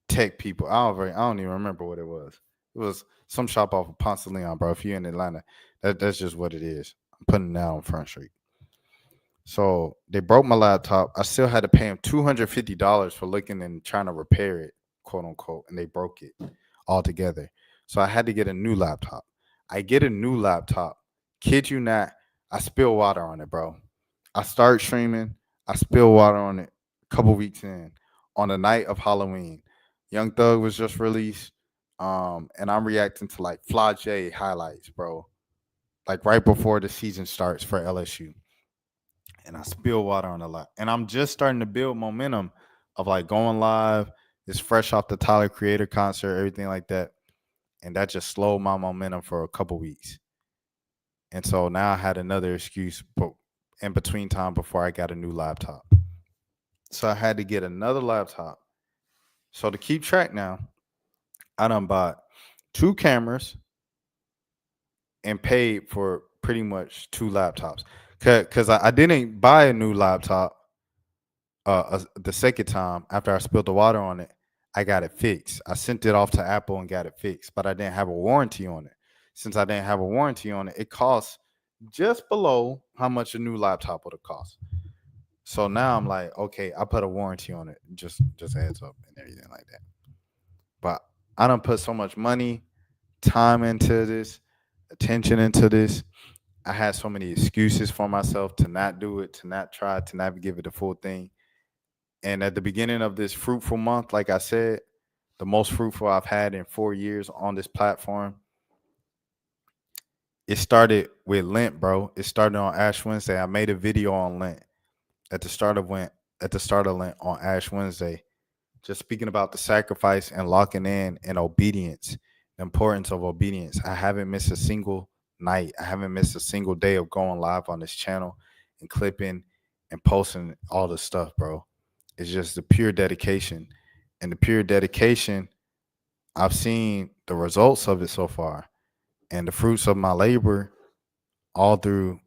Tech People. I don't even remember what it was. It was some shop off of Ponce de Leon, bro. If you're in Atlanta, that's just what it is. I'm putting it out on Front Street. So they broke my laptop. I still had to pay them $250 for looking and trying to repair it, quote unquote, and they broke it altogether. So I had to get a new laptop. I get a new laptop. Kid you not, I spill water on it, bro. I start streaming. I spill water on it a couple weeks in on the night of Halloween. Young Thug was just released. And I'm reacting to like Flage highlights, bro. Like right before the season starts for LSU. And I spill water on a lot. And I'm just starting to build momentum of like going live. It's fresh off the Tyler Creator concert, everything like that. And that just slowed my momentum for a couple weeks. And so now I had another excuse in between time before I got a new laptop. So I had to get another laptop. So to keep track now, I done bought 2 cameras and paid for pretty much 2 laptops. Because I didn't buy a new laptop the second time after I spilled the water on it. I got it fixed. I sent it off to Apple and got it fixed, but I didn't have a warranty on it. Since I didn't have a warranty on it, it cost just below how much a new laptop would have cost. So now I'm like, okay, I put a warranty on it. Just adds up and everything like that. But I don't put so much money, time into this, attention into this. I had so many excuses for myself to not do it, to not try, to not give it the full thing. And at the beginning of this fruitful month, like I said, the most fruitful I've had in 4 years on this platform, it started with Lent, bro. It started on Ash Wednesday. I made a video on Lent at the start of Lent on Ash Wednesday, just speaking about the sacrifice and locking in and obedience, the importance of obedience. I haven't missed a single night. I haven't missed a single day of going live on this channel and clipping and posting all this stuff, bro. It's just the pure dedication. And the pure dedication, I've seen the results of it so far. And the fruits of my labor all through,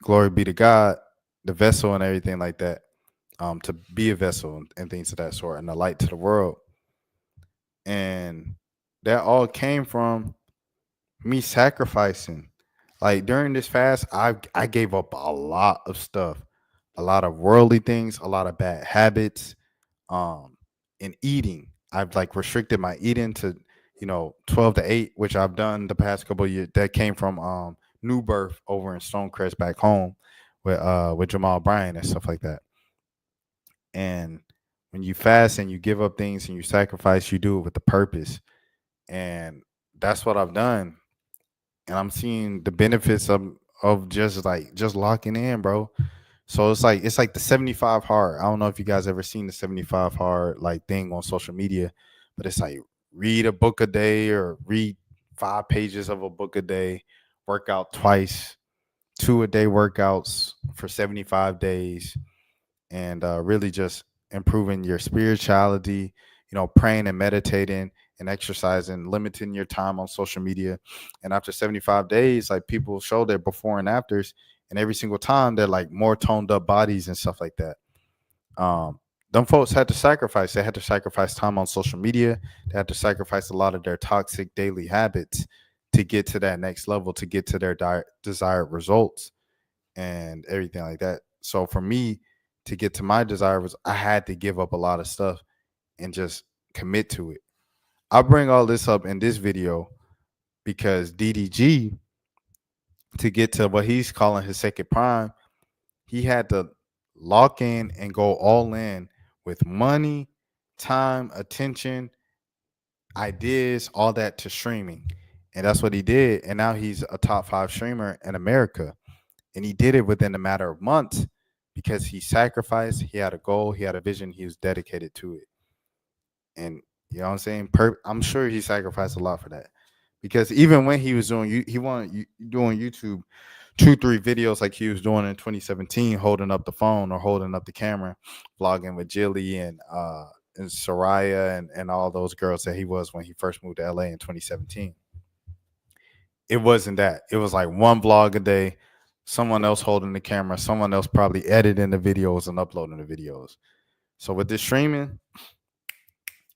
glory be to God, the vessel and everything like that, to be a vessel and things of that sort and a light to the world. And that all came from me sacrificing. Like during this fast, I gave up a lot of stuff, a lot of worldly things, a lot of bad habits, in eating. I've like restricted my eating to 12 to 8, which I've done the past couple of years. That came from New Birth over in Stonecrest back home with Jamal Bryant and stuff like that. And when you fast and you give up things and you sacrifice, you do it with the purpose. And that's what I've done. And I'm seeing the benefits of just locking in, bro. So it's like the 75 hard. I don't know if you guys ever seen the 75 hard like thing on social media, but it's like read a book a day or read 5 pages of a book a day, work out twice, 2 a day workouts for 75 days, and really just improving your spirituality, praying and meditating and exercising, limiting your time on social media. And after 75 days, like people show their before and afters, and every single time they're like more toned up bodies and stuff like that. Them folks had to sacrifice. They had to sacrifice time on social media. They had to sacrifice a lot of their toxic daily habits to get to that next level, to get to their desired results and everything like that. So for me to get to my desires, I had to give up a lot of stuff and just commit to it. I bring all this up in this video because DDG, to get to what he's calling his second prime, he had to lock in and go all in with money, time, attention, ideas, all that to streaming. And that's what he did. And now he's a top 5 streamer in America. And he did it within a matter of months because he sacrificed, he had a goal, he had a vision, he was dedicated to it. And you know what I'm saying? I'm sure he sacrificed a lot for that. Because even when he was doing YouTube 2-3 videos like he was doing in 2017, holding up the phone or holding up the camera, vlogging with Jilly and Soraya and all those girls that he was when he first moved to LA in 2017. It wasn't that. It was like one vlog a day, someone else holding the camera, someone else probably editing the videos and uploading the videos. So with this streaming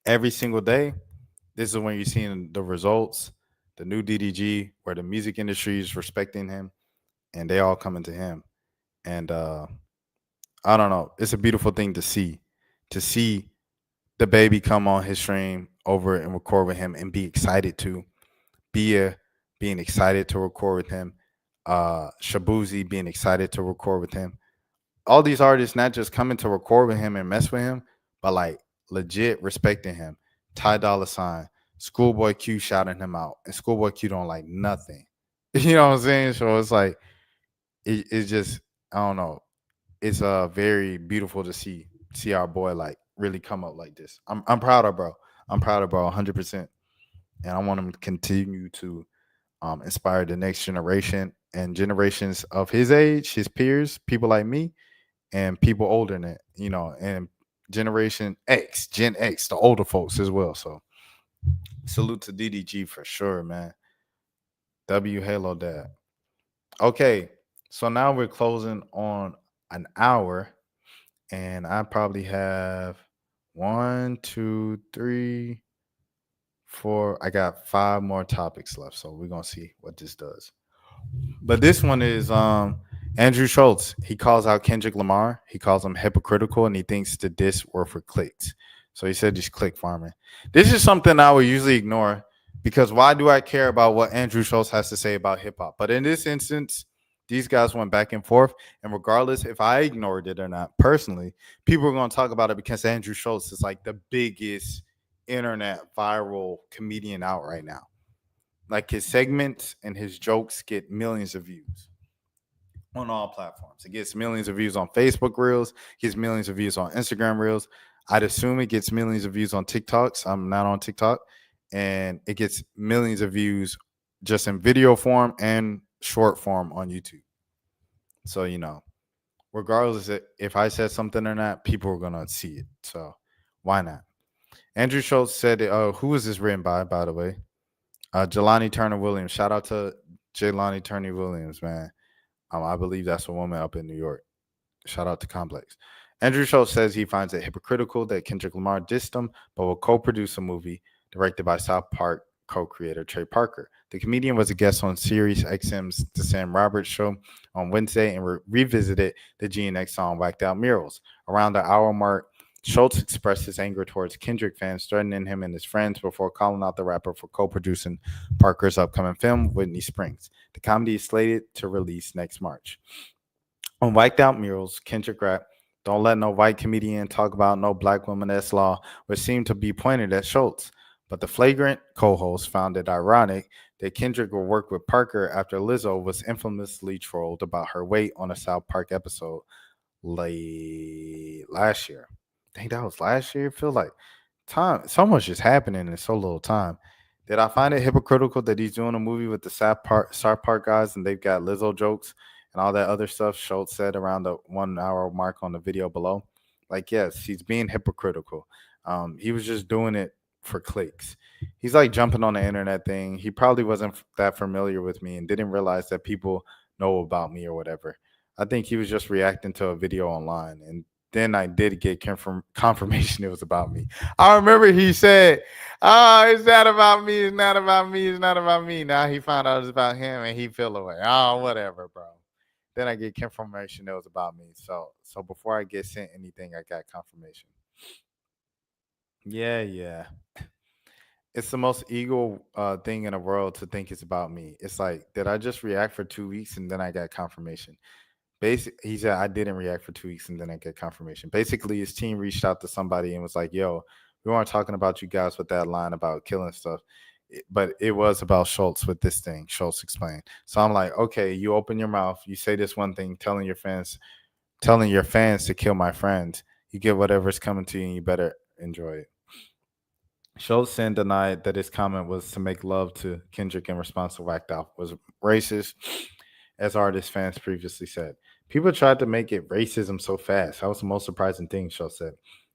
every single day, this is when you're seeing the results, the new DDG, where the music industry is respecting him and they all coming to him. And I don't know. It's a beautiful thing to see the baby come on his stream over and record with him and be excited to being excited to record with him. Shabuzi being excited to record with him. All these artists not just coming to record with him and mess with him, but like legit respecting him. Ty Dolla $ign, Schoolboy Q shouting him out, and Schoolboy Q don't like nothing. You know what I'm saying? So it's like it's just, I don't know. It's very beautiful to see our boy like really come up like this. I'm proud of bro. I'm proud of bro 100%. And I want him to continue to inspire the next generation and generations of his age, his peers, people like me, and people older than it, you know, and Generation X, Gen X, the older folks as well. So salute to DDG for sure, man. W Halo Dad. Okay, so now we're closing on an hour, and I probably have 1, 2, 3, 4. I got 5 more topics left, so we're gonna see what this does. But this one is Andrew Schultz. He calls out Kendrick Lamar. He calls him hypocritical, and he thinks the diss were for clicks. So he said just click farming. This is something I would usually ignore because why do I care about what Andrew Schultz has to say about hip hop? But in this instance, these guys went back and forth, and regardless if I ignored it or not, personally, people are going to talk about it because Andrew Schultz is like the biggest internet viral comedian out right now. Like his segments and his jokes get millions of views on all platforms. It gets millions of views on Facebook Reels, gets millions of views on Instagram Reels. I'd assume it gets millions of views on TikToks. I'm not on TikTok. And it gets millions of views just in video form and short form on YouTube. So, you know, regardless if I said something or not, people are going to see it. So why not? Andrew Schultz said, who was this written by the way? Jelani Turner Williams. Shout out to Jelani Turner Williams, man. I believe that's a woman up in New York. Shout out to Complex. Andrew Schultz says he finds it hypocritical that Kendrick Lamar dissed him, but will co-produce a movie directed by South Park co-creator Trey Parker. The comedian was a guest on Sirius XM's The Sam Roberts Show on Wednesday and revisited the GNX song Whacked Out Murals. Around the hour mark, Schultz expressed his anger towards Kendrick fans, threatening him and his friends before calling out the rapper for co-producing Parker's upcoming film, Whitney Springs. The comedy is slated to release next March. On Whacked Out Murals, Kendrick rap, "Don't let no white comedian talk about no black woman, that's law," which seemed to be pointed at Schultz. But the flagrant co-host found it ironic that Kendrick will work with Parker after Lizzo was infamously trolled about her weight on a South Park episode late last year. I think that was last year. It feels like time. So much is happening in so little time. Did I find it hypocritical that he's doing a movie with the South Park guys and they've got Lizzo jokes and all that other stuff? Schultz said around the 1 hour mark on the video below. Like, yes, he's being hypocritical. He was just doing it for clicks. He's like jumping on the internet thing. He probably wasn't that familiar with me and didn't realize that people know about me or whatever. I think he was just reacting to a video online, and then I did get confirmation it was about me. I remember he said, "Oh, it's not about me. It's not about me. It's not about me." Now he found out it's about him and he fell away. Oh, whatever, bro. Then I get confirmation it was about me. So before I get sent anything, I got confirmation. Yeah. It's the most ego thing in the world to think it's about me. It's like, did I just react for 2 weeks and then I got confirmation? He said I didn't react for 2 weeks and then I get confirmation. Basically, his team reached out to somebody and was like, "Yo, we weren't talking about you guys with that line about killing stuff, but it was about Schultz with this thing." Schultz explained. So I'm like, okay, you open your mouth, you say this one thing, telling your fans to kill my friends. You get whatever's coming to you, and you better enjoy it. Schultz then denied that his comment was to make love to Kendrick in response to Whacked Out was racist, as artist fans previously said. People tried to make it racism so fast. That was the most surprising thing, Schultz said.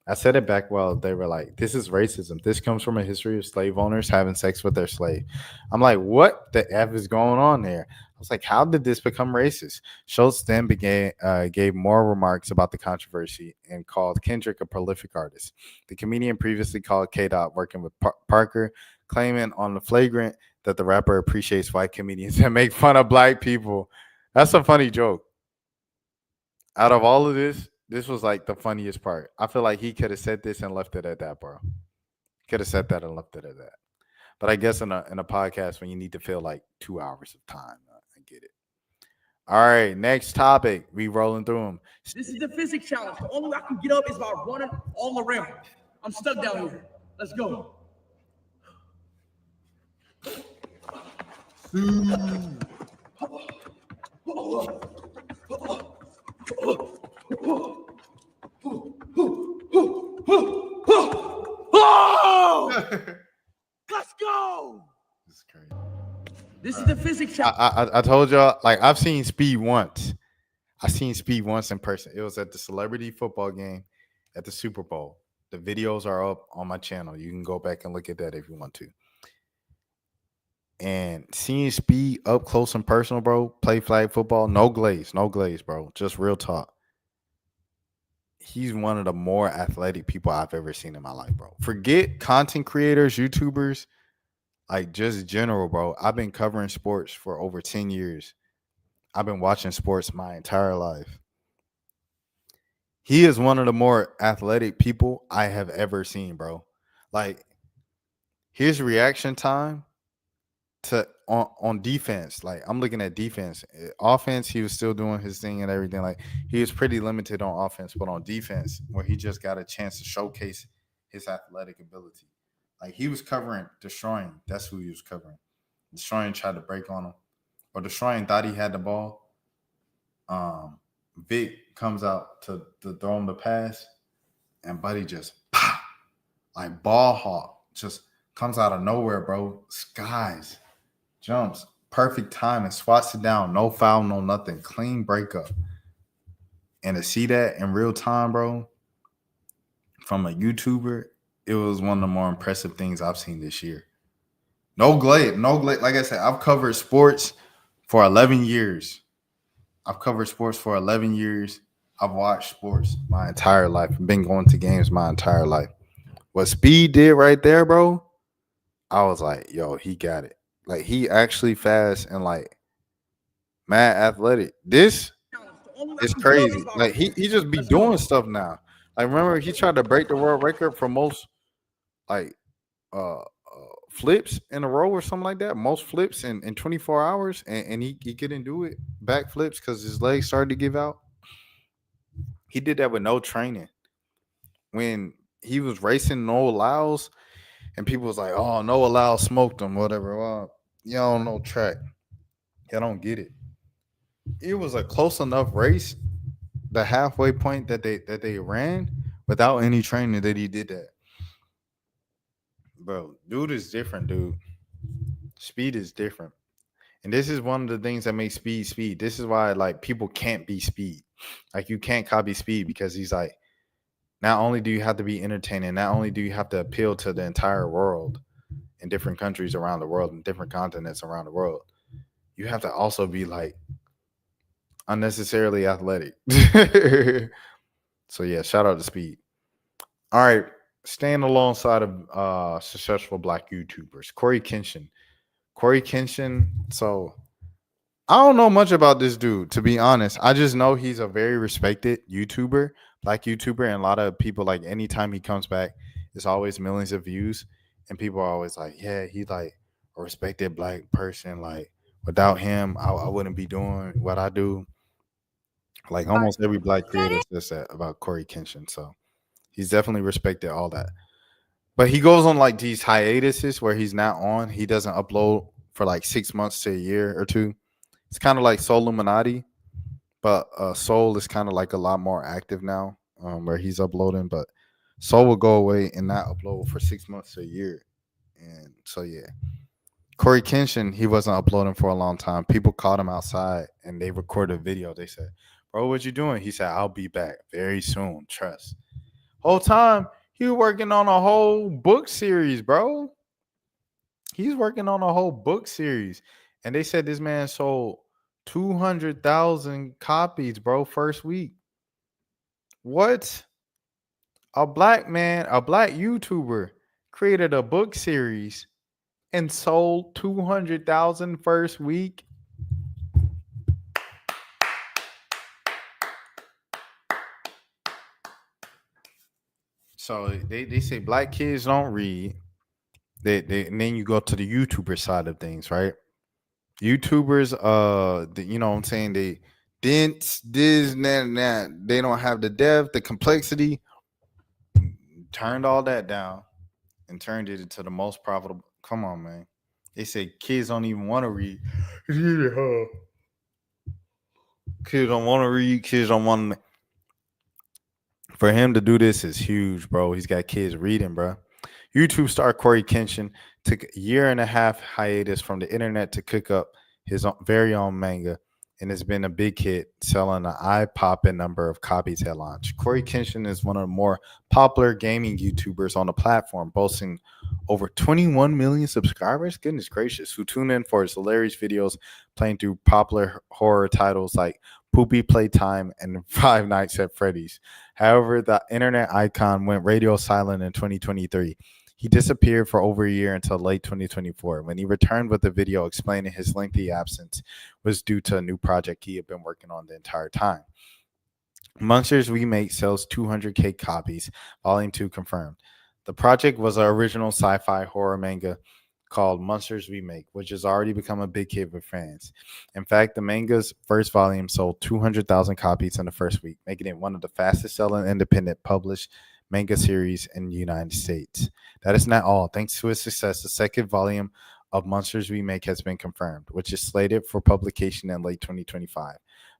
I said it back while they were like, this is racism. This comes from a history of slave owners having sex with their slave. I'm like, what the F is going on there? I was like, how did this become racist? Schultz then gave more remarks about the controversy and called Kendrick a prolific artist. The comedian previously called K-Dot working with Parker, claiming on the flagrant that the rapper appreciates white comedians that make fun of black people. That's a funny joke. Out of all of this was like the funniest part. I feel like he could have said this and left it at that, bro. Could have said that and left it at that. But I guess in a podcast when you need to fill like 2 hours of time, I get it. All right, next topic. We rolling through them. This is the physics challenge. The only way I can get up is by running all around. I'm stuck down here. Let's go. Let's go. This is crazy. This is the physics challenge. I told y'all, like, I've seen Speed once. I seen Speed once in person. It was at the celebrity football game at the Super Bowl. The videos are up on my channel. You can go back and look at that if you want to. And seeing Speed up close and personal, bro, play flag football, no glaze, bro. Just real talk. He's one of the more athletic people I've ever seen in my life, bro. Forget content creators, YouTubers, like just general, bro. I've been covering sports for over 10 years. I've been watching sports my entire life. He is one of the more athletic people I have ever seen, bro. Like, his reaction time to on defense. Like, I'm looking at defense. Offense, he was still doing his thing and everything. Like, he was pretty limited on offense, but on defense, where he just got a chance to showcase his athletic ability. Like, he was covering Destroying. That's who he was covering. Destroying tried to break on him. Or Destroying thought he had the ball. Vic comes out to throw him the pass, and Buddy just pop, like ball hawk, just comes out of nowhere, bro. Skies, jumps, perfect time, and swats it down. No foul, no nothing. Clean breakup. And to see that in real time, bro, from a YouTuber, it was one of the more impressive things I've seen this year. No glade. Like I said, I've covered sports for 11 years. I've watched sports my entire life. I've been going to games my entire life. What Speed did right there, bro, I was like, yo, he got it. Like, he actually fast and like mad athletic. This is crazy. Like, he just be doing stuff now. Like, remember he tried to break the world record for most like flips in a row or something like that. Most flips in 24 hours, and he couldn't do it. Back flips because his legs started to give out. He did that with no training. When he was racing Noah Lyles, and people was like, oh, Noah Lyles smoked him, whatever. Well, y'all don't know track. Y'all don't get it. It was a close enough race, the halfway point that they ran, without any training, that he did that. Bro, dude is different, dude. Speed is different. And this is one of the things that makes Speed. This is why, like, people can't be Speed. Like, you can't copy Speed because he's like, not only do you have to be entertaining, not only do you have to appeal to the entire world in different countries around the world and different continents around the world, you have to also be, like, unnecessarily athletic. So, yeah, shout out to Speed. All right. Staying alongside of successful black YouTubers, Cory Kenshin. So I don't know much about this dude, to be honest. I just know he's a very respected YouTuber, black YouTuber, and a lot of people, like, anytime he comes back, it's always millions of views, and people are always like, yeah, he's like a respected black person. Like, without him, I wouldn't be doing what I do. Like, almost every black creator says that about Cory Kenshin. So he's definitely respected, all that. But he goes on like these hiatuses where he's not on. He doesn't upload for like 6 months to a year or two. It's kind of like Soul Illuminati, but Soul is kind of like a lot more active now, where he's uploading. But Soul will go away and not upload for 6 months to a year. And so, yeah. Cory Kenshin, he wasn't uploading for a long time. People caught him outside and they recorded a video. They said, bro, what you doing? He said, I'll be back very soon. Trust. Whole time he was working on a whole book series, bro. He's working on a whole book series. And they said this man sold 200,000 copies, bro, first week. What? A black man, a black YouTuber created a book series and sold 200,000 first week. So they say black kids don't read. And then you go to the YouTuber side of things, right? YouTubers, you know what I'm saying? They dense, this, and that, and that. They don't have the depth, the complexity. Turned all that down and turned it into the most profitable. Come on, man. They say kids don't even want to read. It's really hard. Kids don't want to read. Kids don't want to. For him to do this is huge, bro. He's got kids reading, bro. YouTube star Cory Kenshin took a year and a half hiatus from the internet to cook up his very own manga, and it's been a big hit, selling an eye-popping number of copies at launch. Cory Kenshin is one of the more popular gaming YouTubers on the platform, boasting over 21 million subscribers. Goodness gracious, who tune in for his hilarious videos playing through popular horror titles like Poopy Playtime and Five Nights at Freddy's. However, the internet icon went radio silent in 2023. He disappeared for over a year until late 2024. When he returned with a video explaining his lengthy absence was due to a new project he had been working on the entire time. Monsters Remake sells 200K copies, Volume 2 confirmed. The project was an original sci-fi horror manga called Monsters Remake, which has already become a big hit with fans. In fact, the manga's first volume sold 200,000 copies in the first week, making it one of the fastest selling independent published manga series in the United States. That is not all. Thanks to its success, the second volume of Monsters Remake has been confirmed, which is slated for publication in late 2025.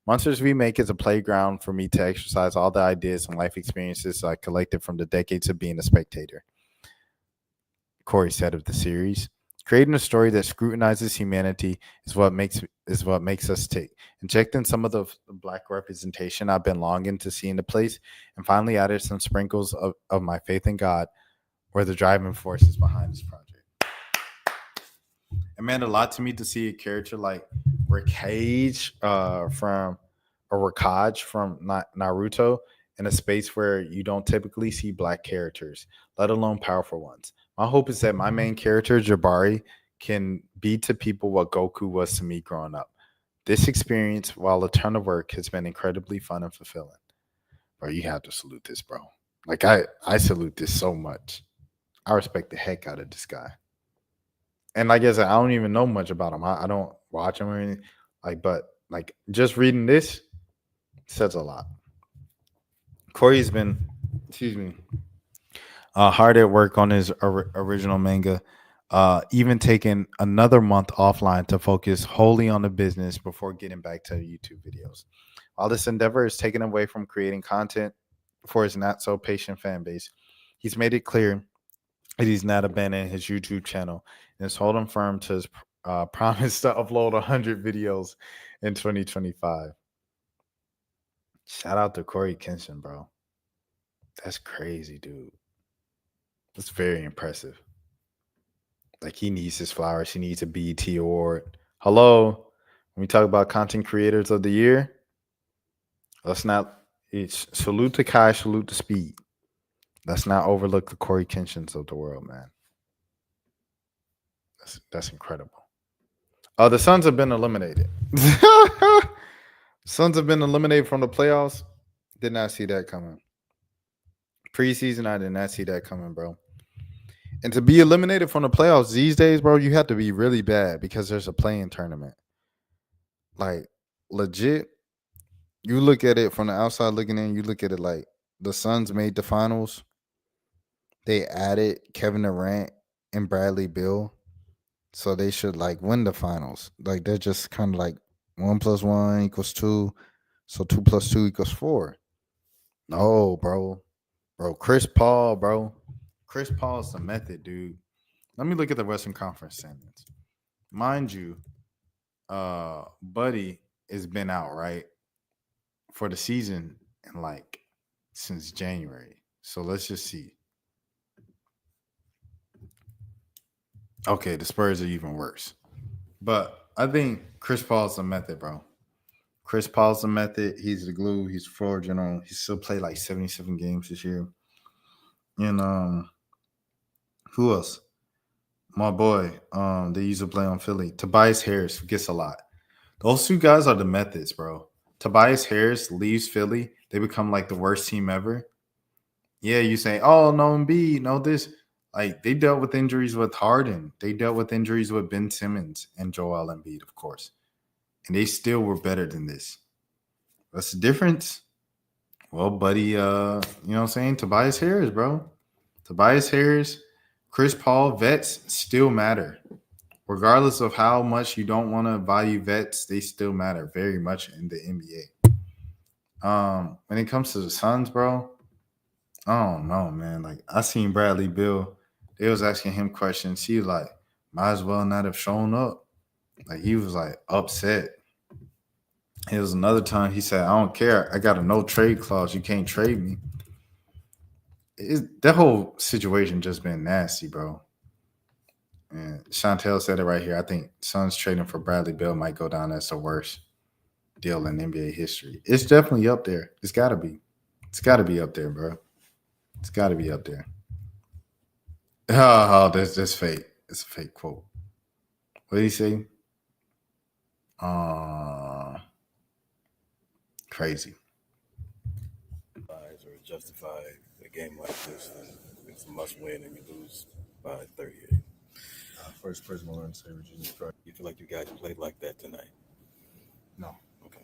Monsters Remake is a playground for me to exercise all the ideas and life experiences I collected from the decades of being a spectator, Cory said of the series. Creating a story that scrutinizes humanity is what makes us tick. Injecting some of the black representation I've been longing to see in the place, and finally added some sprinkles of my faith in God were the driving forces behind this project. It meant a lot to me to see a character like Raikage from Naruto in a space where you don't typically see black characters, let alone powerful ones. My hope is that my main character, Jabari, can be to people what Goku was to me growing up. This experience, while a ton of work, has been incredibly fun and fulfilling. Bro, you have to salute this, bro. Like, I salute this so much. I respect the heck out of this guy. And like I said, I don't even know much about him. I don't watch him or anything. But just reading this says a lot. Cory's been, hard at work on his original manga, even taking another month offline to focus wholly on the business before getting back to YouTube videos. While this endeavor is taken away from creating content for his not so patient fan base, he's made it clear that he's not abandoning his YouTube channel and is holding firm to his promise to upload 100 videos in 2025. Shout out to Cory Kenshin, bro. That's crazy, dude. That's very impressive. Like, he needs his flowers. He needs a BET award. Hello. When we talk about content creators of the year, let's not, it's salute to Kai, salute to Speed. Let's not overlook the Cory Kenshins of the world, man. That's incredible. The Suns have been eliminated. Suns have been eliminated from the playoffs. Did not see that coming. Preseason, I did not see that coming, bro. And to be eliminated from the playoffs these days, bro, you have to be really bad because there's a play-in tournament. Like, legit, you look at it from the outside looking in, you look at it like the Suns made the finals. They added Kevin Durant and Bradley Beal. So they should win the finals. Like, they're just kind of like 1 + 1 = 2. So 2 + 2 = 4. No, bro. Bro, Chris Paul, bro. Chris Paul's the method, dude. Let me look at the Western Conference standings. Mind you, Buddy has been out, right? For the season and since January. So let's just see. Okay, the Spurs are even worse. But I think Chris Paul's the method, bro. Chris Paul's the method. He's the glue. He's the floor general. He still played like 77 games this year. And who else? My boy, they used to play on Philly. Tobias Harris gets a lot. Those two guys are the methods, bro. Tobias Harris leaves Philly. They become like the worst team ever. Yeah, you say, oh, no Embiid, no this. Like, they dealt with injuries with Harden. They dealt with injuries with Ben Simmons and Joel Embiid, of course. And they still were better than this. What's the difference? Well, buddy, you know what I'm saying? Tobias Harris, bro. Tobias Harris, Chris Paul, vets still matter. Regardless of how much you don't want to value vets, they still matter very much in the NBA. When it comes to the Suns, bro, I don't know, man. Like, I seen Bradley Beal. They was asking him questions. He was like, might as well not have shown up. Like, he was like upset. It was another time he said, I don't care. I got a no trade clause. You can't trade me. That whole situation just been nasty, bro. And Chantel said it right here. I think Suns trading for Bradley Beal might go down as the worst deal in NBA history. It's definitely up there. It's got to be. It's got to be up there, bro. It's got to be up there. Oh, that's fake. It's a fake quote. What did he say? Crazy. Or justify a game like this, and it's a must win, and you lose by 38. First person I want to say Virginia Strike. You feel like you guys played like that tonight? No. Okay.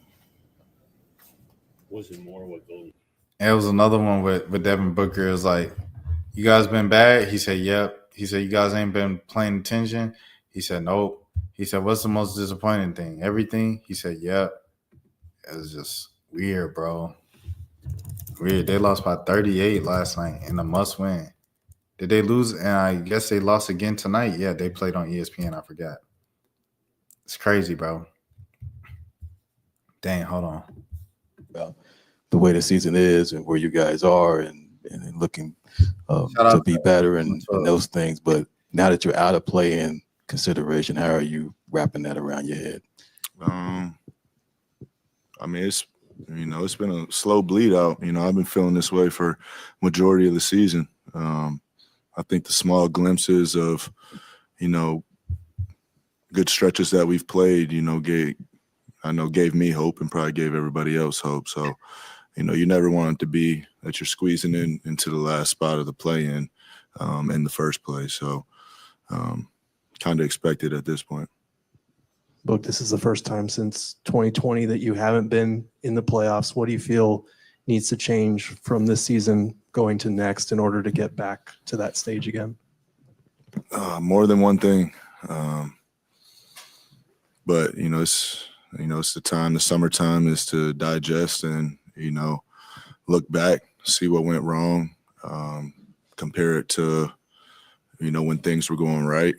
Was it more what goes? And it was another one with Devin Booker. It was like, you guys been bad? He said, yep. He said, you guys ain't been paying attention? He said, nope. He said, what's the most disappointing thing? Everything? He said, yep. It was just weird, bro. Weird. They lost by 38 last night in a must win. Did they lose? And I guess they lost again tonight. Yeah, they played on ESPN. I forgot. It's crazy, bro. Dang, hold on. About the way the season is and where you guys are and looking to be better and those things. But now that you're out of play in consideration, how are you wrapping that around your head? I mean, it's been a slow bleed out. I've been feeling this way for majority of the season. I think the small glimpses of, good stretches that we've played, gave me hope and probably gave everybody else hope. So, you never want it to be that you're squeezing into the last spot of the play-in in the first place. So, kind of expected at this point. Book, this is the first time since 2020 that you haven't been in the playoffs. What do you feel needs to change from this season going to next in order to get back to that stage again? More than one thing. But, it's the time, the summertime is to digest and, look back, see what went wrong, compare it to, when things were going right,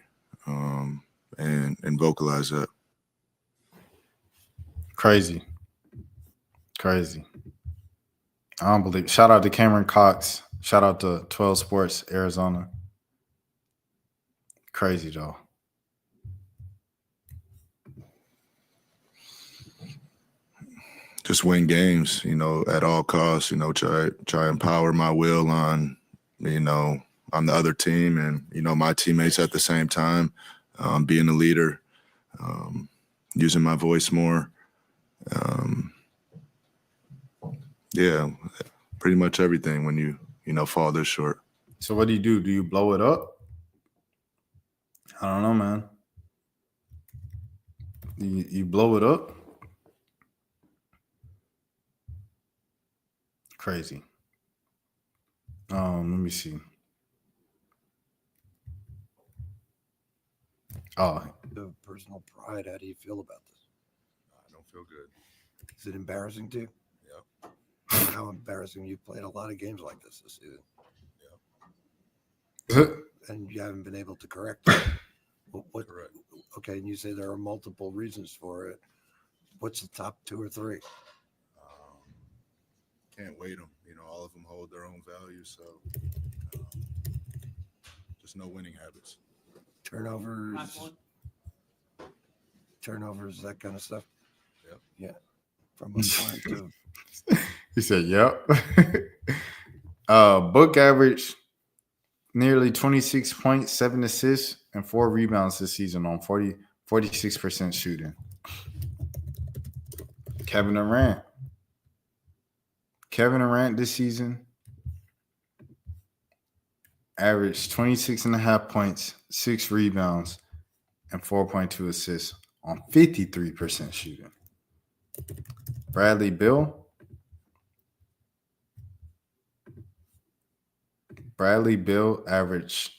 and vocalize that. Crazy. I don't believe. Shout out to Cameron Cox. Shout out to 12 Sports Arizona. Crazy, though. Just win games, at all costs, try and power my will on, on the other team and, my teammates at the same time, being a leader, using my voice more. Yeah, pretty much everything when you fall this short. So what do? Do you blow it up? I don't know, man. You blow it up? Crazy. Let me see. Oh, The personal pride. How do you feel about this? I don't feel good. Is it embarrassing too? Yeah. How embarrassing! You've played a lot of games like this season. Yeah. And you haven't been able to correct it. What? Correct. Okay, and you say there are multiple reasons for it. What's the top 2 or 3? can't weight them. You know, all of them hold their own value. So just no winning habits. Turnovers, that kind of stuff. Yep. Yeah. From a point of He said, "Yep." Book average nearly 26.7 assists and 4 rebounds this season on 46% shooting. Kevin Durant this season averaged 26.5 points, 6 rebounds, and 4.2 assists on 53% shooting. Bradley Beal averaged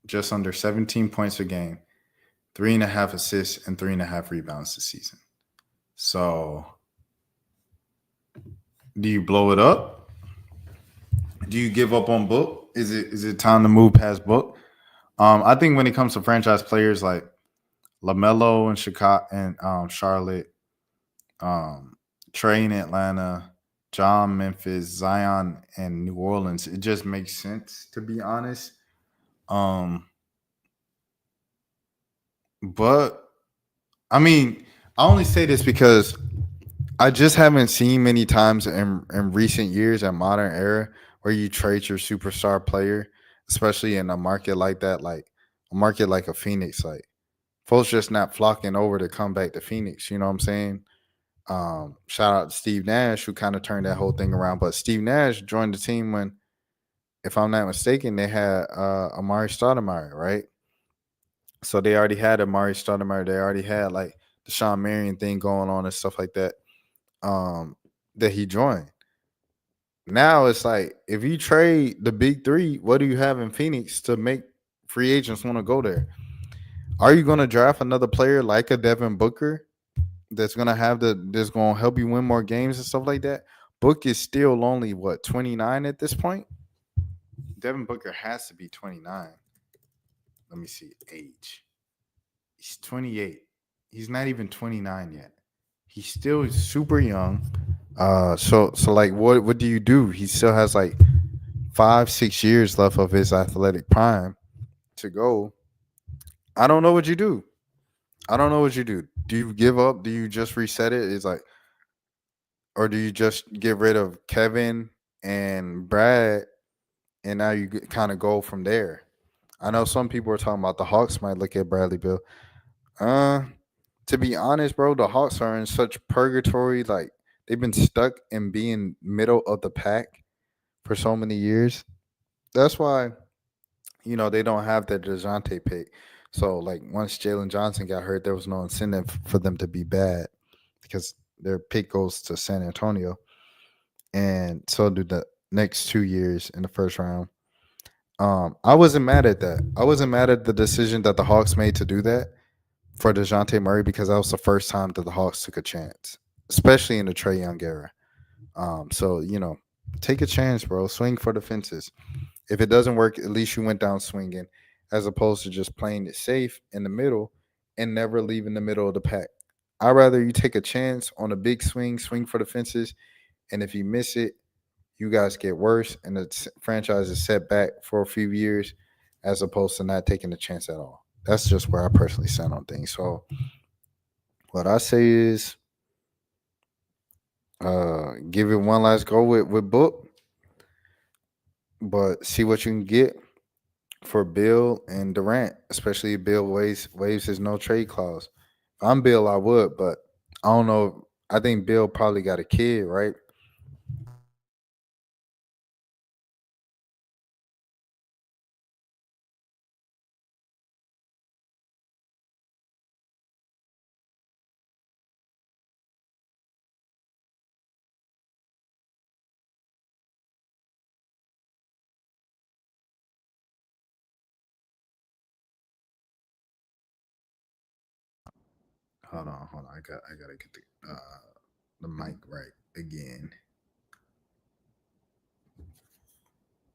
just under 17 points a game, 3.5 assists, and 3.5 rebounds this season. So, do you blow it up? Do you give up on Book? Is it time to move past Book? I think when it comes to franchise players like LaMelo in Chicago and Charlotte, Trey in Atlanta, John Memphis, Zion and New Orleans, it just makes sense, to be honest. But I mean, I only say this because I just haven't seen many times in recent years at modern era where you trade your superstar player, especially in a market like that, like a market like a Phoenix. Like folks just not flocking over to come back to Phoenix. You know what I'm saying? Shout out to Steve Nash, who kind of turned that whole thing around. But Steve Nash joined the team when, if I'm not mistaken, they had Amari Stoudemire, right? So they already had Amari Stoudemire. They already had like the Sean Marion thing going on and stuff like that. That he joined. Now it's like, if you trade the big three, what do you have in Phoenix to make free agents want to go there? Are you going to draft another player like a Devin Booker that's going to help you win more games and stuff like that? Book is still only 29 at this point. Devin Booker has to be 29. Let me see age. He's 28. He's not even 29 yet. He's still super young. So like, what do you do? He still has like 5-6 years left of his athletic prime to go. I don't know what you do. Do you give up? Do you just reset it? It's like, or do you just get rid of Kevin and Brad, and now you kind of go from there? I know some people are talking about the Hawks might look at Bradley Beal. To be honest, bro, the Hawks are in such purgatory. Like, they've been stuck in being middle of the pack for so many years. That's why, they don't have that DeJounte pick. So, like, once Jalen Johnson got hurt, there was no incentive for them to be bad because their pick goes to San Antonio. And so do the next 2 years in the first round. I wasn't mad at that. I wasn't mad at the decision that the Hawks made to do that for DeJounte Murray, because that was the first time that the Hawks took a chance, especially in the Trae Young era. So, take a chance, bro. Swing for the fences. If it doesn't work, at least you went down swinging, as opposed to just playing it safe in the middle and never leaving the middle of the pack. I'd rather you take a chance on a big swing for the fences, and if you miss it, you guys get worse, and the franchise is set back for a few years, as opposed to not taking a chance at all. That's just where I personally stand on things. So what I say is, give it one last go with Book, but see what you can get for Bill and Durant, especially if Bill waives his no trade clause. If I'm Bill, I would, but I don't know. I think Bill probably got a kid, right? Hold on. I gotta get the mic right again.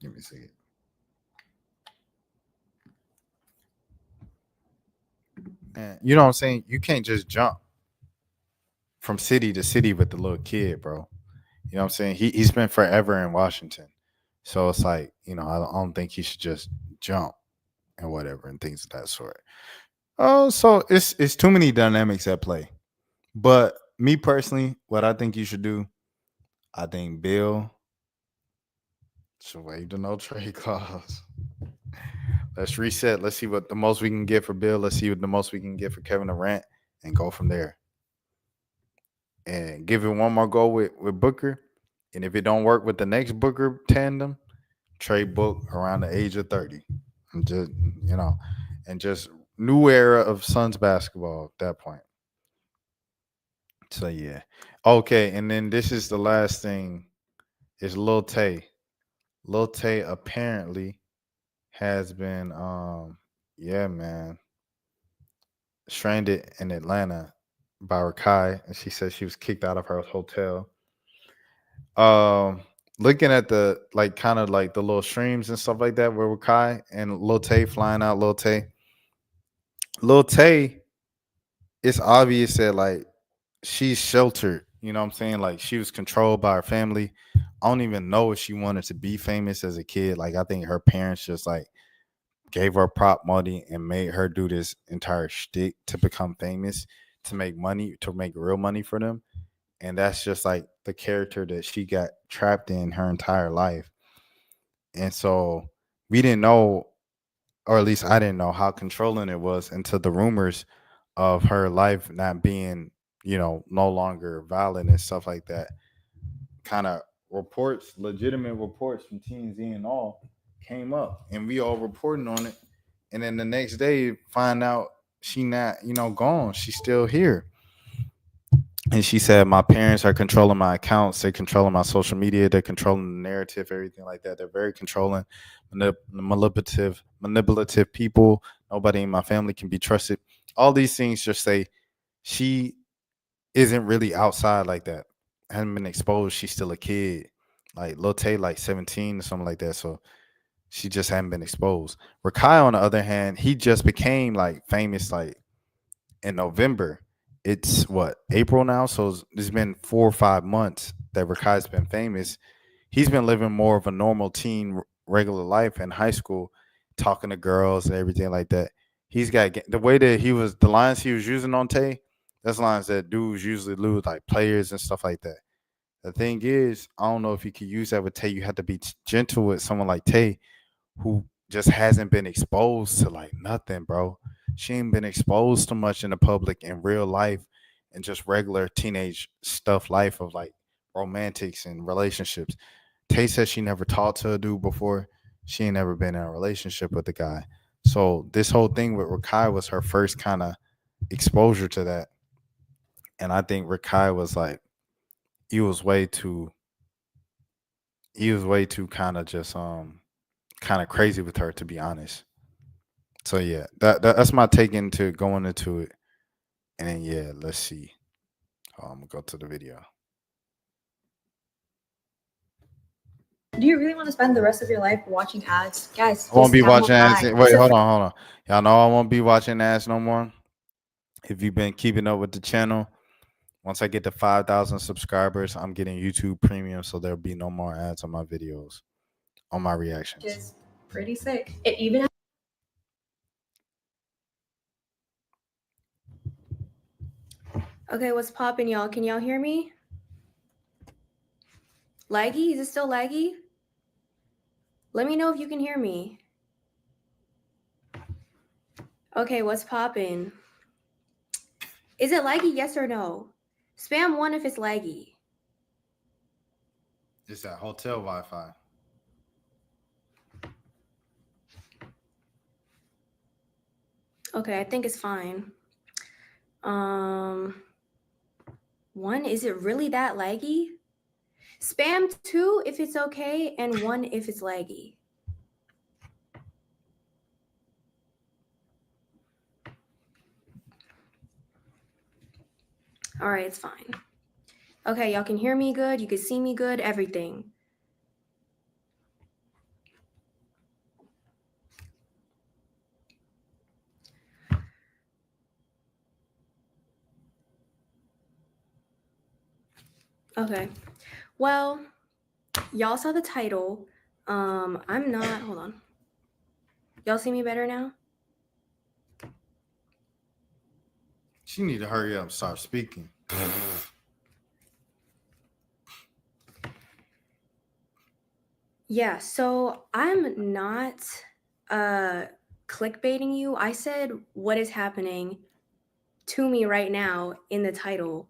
Let me see it. And you know what I'm saying? You can't just jump from city to city with the little kid, bro. You know what I'm saying? He spent forever in Washington. So it's like, I don't think he should just jump and whatever and things of that sort. Oh, so it's too many dynamics at play. But me personally, what I think you should do, I think Bill should waive the no trade clause. Let's reset. Let's see what the most we can get for Bill. Let's see what the most we can get for Kevin Durant and go from there. And give it one more go with Booker. And if it don't work with the next Booker tandem, trade Book around the age of 30. And just, and just new era of Suns basketball at that point. So yeah. Okay, and then this is the last thing. Is Lil Tay. Lil Tay apparently has been yeah, man, stranded in Atlanta by Rakai, and she said she was kicked out of her hotel. Looking at the kind of like the little streams and stuff like that where Rakai and Lil Tay flying out Lil Tay, it's obvious that like she's sheltered. You know what I'm saying? Like she was controlled by her family. I don't even know if she wanted to be famous as a kid. Like I think her parents just like gave her prop money and made her do this entire shtick to become famous, to make money, to make real money for them. And that's just like the character that she got trapped in her entire life. And so we didn't know, or at least I didn't know how controlling it was until the rumors of her life not being, no longer valid and stuff like that. Kind of reports, legitimate reports from TMZ and all came up, and we all reporting on it. And then the next day, find out she not, gone. She's still here. And she said, my parents are controlling my accounts. They're controlling my social media. They're controlling the narrative, everything like that. They're very controlling, manipulative people. Nobody in my family can be trusted. All these things just say she isn't really outside like that. Hasn't been exposed. She's still a kid. Like Lil Tay, like 17 or something like that. So she just hadn't been exposed. Rakai, on the other hand, he just became like famous like in November. It's what, April now? So it's been 4 or 5 months that Rakai's been famous. He's been living more of a normal teen regular life in high school, talking to girls and everything like that. He's got the way that the lines he was using on Tay, that's lines that dudes usually lose, like players and stuff like that. The thing is, I don't know if you could use that with Tay. You have to be gentle with someone like Tay, who just hasn't been exposed to like nothing, bro. She ain't been exposed to much in the public in real life and just regular teenage stuff life of like romantics and relationships. Tay says she never talked to a dude before. She ain't never been in a relationship with a guy. So this whole thing with Rakai was her first kind of exposure to that. And I think Rakai was like, he was way too kind of just kind of crazy with her, to be honest. So yeah, that's my take into going into it. And then yeah, let's see. I'm gonna go to the video. Do you really want to spend the rest of your life watching ads? Guys, I won't be just watching ads. FYI. Wait, hold on. Y'all know I won't be watching ads no more. If you've been keeping up with the channel, once I get to 5,000 subscribers, I'm getting YouTube Premium, so there'll be no more ads on my videos, on my reactions. Which is pretty sick. It even Okay, what's poppin', y'all? Can y'all hear me? Laggy? Is it still laggy? Let me know if you can hear me. Okay, what's poppin'? Is it laggy, yes or no? Spam 1 if it's laggy. It's that hotel Wi-Fi. Okay, I think it's fine. 1, is it really that laggy? Spam 2 if it's okay, and 1 if it's laggy. All right, it's fine. Okay, y'all can hear me good. You can see me good. Everything. Okay. Well, y'all saw the title. I'm not. Hold on. Y'all see me better now? She need to hurry up and start speaking. Yeah, so I'm not clickbaiting you. I said what is happening to me right now in the title.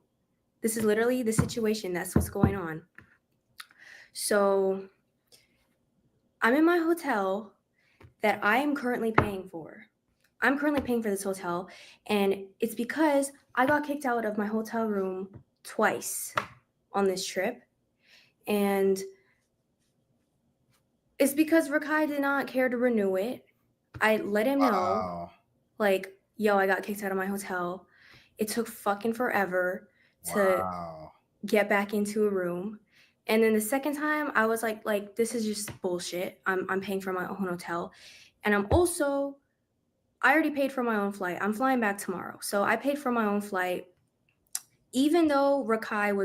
This is literally the situation. That's what's going on. So I'm in my hotel that I am currently paying for. I'm currently paying for this hotel, and it's because I got kicked out of my hotel room twice on this trip. And it's because Rakai did not care to renew it. I let him know, Wow. like, yo, I got kicked out of my hotel. It took fucking forever to Wow. get back into a room. And then the second time, I was like, this is just bullshit. I'm paying for my own hotel. And I already paid for my own flight. I'm flying back tomorrow. So I paid for my own flight. Even though Rakai's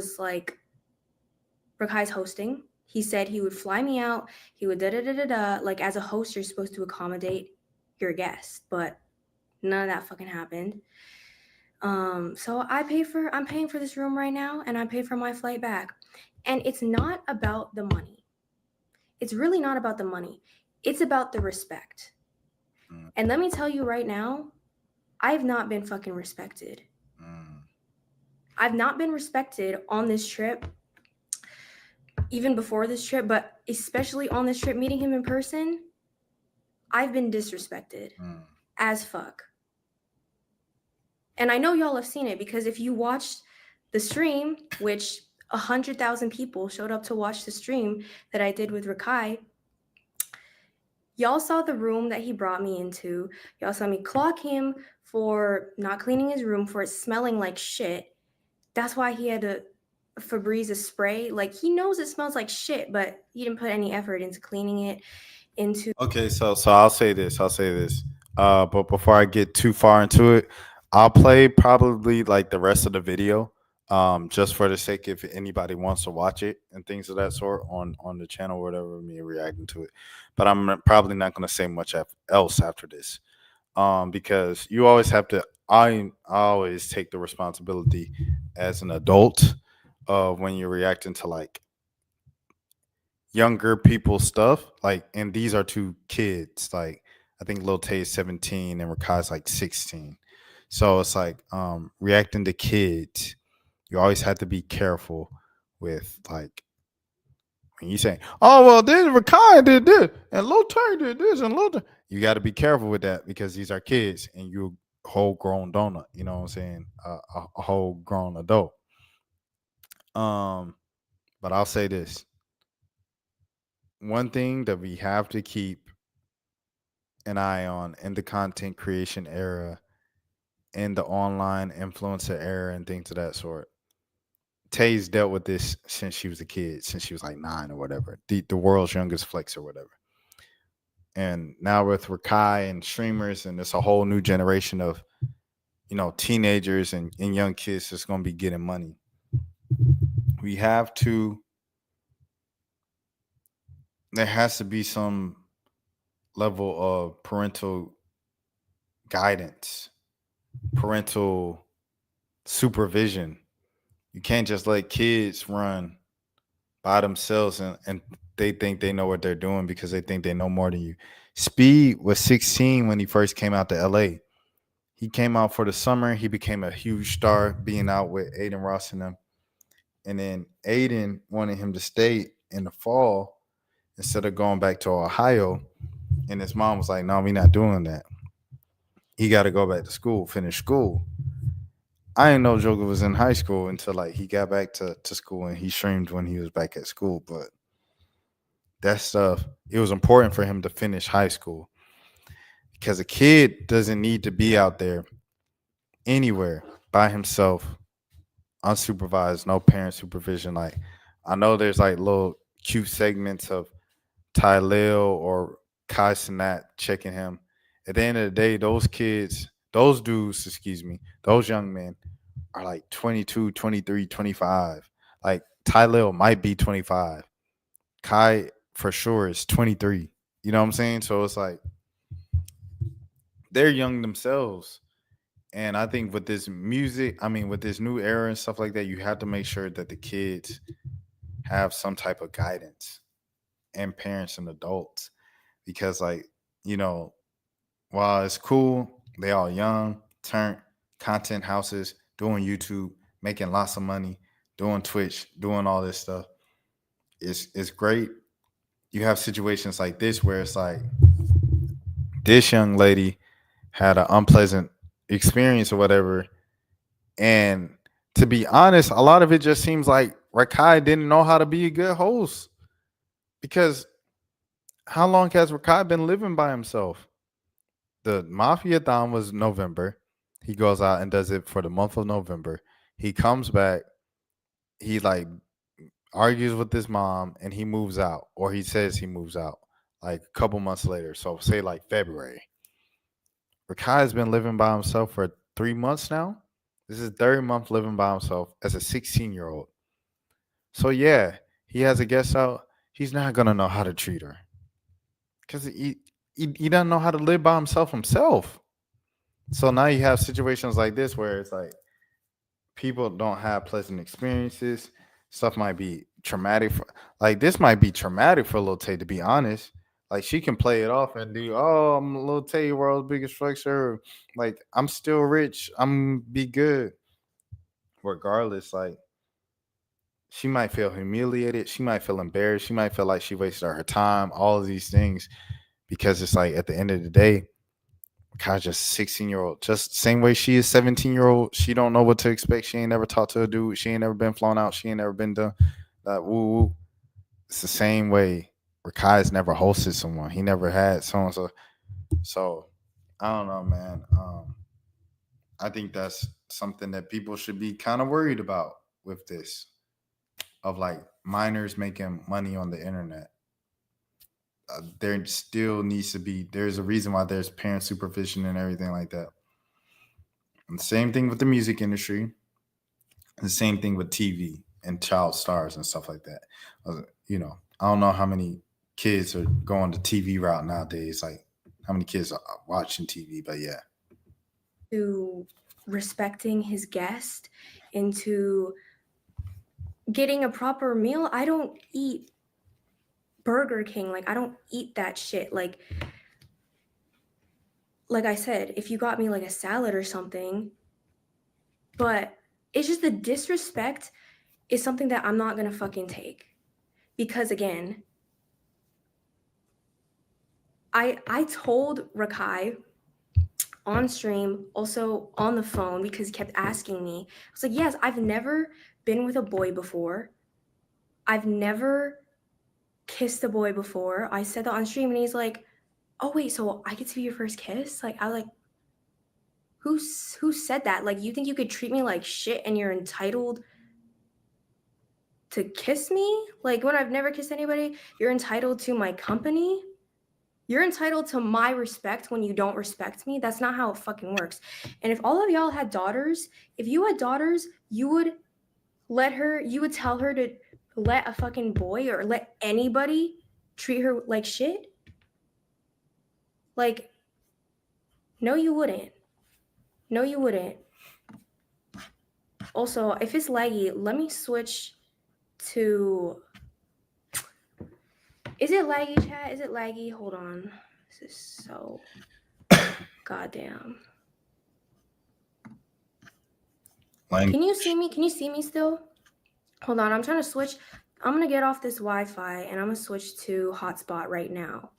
hosting, he said he would fly me out. He would da-da-da-da-da. Like, as a host, you're supposed to accommodate your guest. But none of that fucking happened. So I'm paying for this room right now, and I pay for my flight back. And it's not about the money. It's really not about the money. It's about the respect. And let me tell you right now, I've not been fucking respected. I've not been respected on this trip, even before this trip, but especially on this trip, meeting him in person, I've been disrespected as fuck. And I know y'all have seen it, because if you watched the stream, which 100,000 people showed up to watch the stream that I did with Rakai, y'all saw the room that he brought me into. Y'all saw me clock him for not cleaning his room, for it smelling like shit. That's why he had to Febreze a spray. Like, he knows it smells like shit, but he didn't put any effort into cleaning it. Okay, so I'll say this. But before I get too far into it, I'll play probably like the rest of the video, just for the sake if anybody wants to watch it and things of that sort on the channel, or whatever, me reacting to it. But I'm probably not going to say much else after this, because you always have to. I always take the responsibility as an adult of when you're reacting to like younger people stuff. Like, and these are two kids. Like, I think Lil Tay is 17 and Rakai's like 16. So it's like reacting to kids, you always have to be careful with, like, when you say, oh well, this Rakai did this and Lil Tay did this and Lil Tay. You got to be careful with that, because these are kids and you're a whole grown donut, you know what I'm saying? A whole grown adult. But I'll say this. One thing that we have to keep an eye on in the content creation era, in the online influencer era, and things of that sort. Tay's dealt with this since she was a kid, since she was like 9 or whatever, the world's youngest flex or whatever. And now with Rakai and streamers, and it's a whole new generation of, teenagers and young kids that's going to be getting money. We have to, there has to be some level of parental guidance, parental supervision. You can't just let kids run by themselves and they think they know what they're doing because they think they know more than you. Speed was 16 when he first came out to LA. He came out for the summer. He became a huge star being out with Aiden Ross and them. And then Aiden wanted him to stay in the fall instead of going back to Ohio. And his mom was like, no, we're not doing that. He got to go back to school, finish school. I didn't know Joker was in high school until like he got back to school, and he streamed when he was back at school. But that stuff, it was important for him to finish high school, because a kid doesn't need to be out there anywhere by himself, unsupervised, no parent supervision. Like, I know there's like little cute segments of Tylil or Kai Sinat checking him. At the end of the day, those young men are like 22, 23, 25. Like, Tylil might be 25. Kai for sure is 23. You know what I'm saying? So it's like they're young themselves. And I think with this music, I mean, with this new era and stuff like that, you have to make sure that the kids have some type of guidance and parents and adults. Because, like, you know, while it's cool, they all young, turn content houses, doing YouTube, making lots of money, doing Twitch, doing all this stuff. It's great. You have situations like this where it's like this young lady had an unpleasant experience or whatever. And to be honest, a lot of it just seems like Rakai didn't know how to be a good host. Because how long has Rakai been living by himself? The Mafia Thon was November. He goes out and does it for the month of November. He comes back. He like argues with his mom and he moves out, or he says he moves out like a couple months later. So say like February. Rakai has been living by himself for 3 months now. This is third month living by himself as a 16-year-old. So yeah, he has a guest out. He's not gonna know how to treat her because he doesn't know how to live by himself. So now you have situations like this where it's like people don't have pleasant experiences. Stuff might be traumatic. Like this might be traumatic for Lil Tay, to be honest. Like she can play it off and do, oh, I'm Lil Tay, world's biggest flexer. Like I'm still rich. I'm be good. Regardless, like she might feel humiliated. She might feel embarrassed. She might feel like she wasted her time. All of these things, because it's like at the end of the day, Kai's just 16-year-old. Just same way she is 17-year-old. She don't know what to expect. She ain't never talked to a dude. She ain't never been flown out. She ain't never been done. Woo woo. It's the same way. Rakai's never hosted someone. He never had someone. So I don't know, man. I think that's something that people should be kind of worried about with this, of like minors making money on the internet. There still needs to be, there's a reason why there's parent supervision and everything like that. And same thing with the music industry. The same thing with TV and child stars and stuff like that. You know, I don't know how many kids are going the TV route nowadays. Like how many kids are watching TV, but yeah. To respecting his guest, into getting a proper meal. I don't eat Burger King. Like, I don't eat that shit. Like I said, if you got me like a salad or something, but it's just the disrespect is something that I'm not gonna fucking take. Because again, I told Rakai on stream, also on the phone, because he kept asking me. I was like, yes, I've never been with a boy before. I've never kissed a boy before. I said that on stream, and he's like, oh wait, so I get to be your first kiss? Like, I was like, who said that? Like, you think you could treat me like shit and you're entitled to kiss me? Like, when I've never kissed anybody, you're entitled to my company? You're entitled to my respect when you don't respect me? That's not how it fucking works. And if all of y'all had daughters, if you had daughters, you would tell her to let a fucking boy or let anybody treat her like shit? Like, no, you wouldn't. No, you wouldn't. Also, if it's laggy, let me switch to... Is it laggy, chat? Is it laggy? Hold on. This is so goddamn. Can you see me? Can you see me still? Hold on. I'm trying to switch. I'm going to get off this Wi-Fi and I'm going to switch to hotspot right now.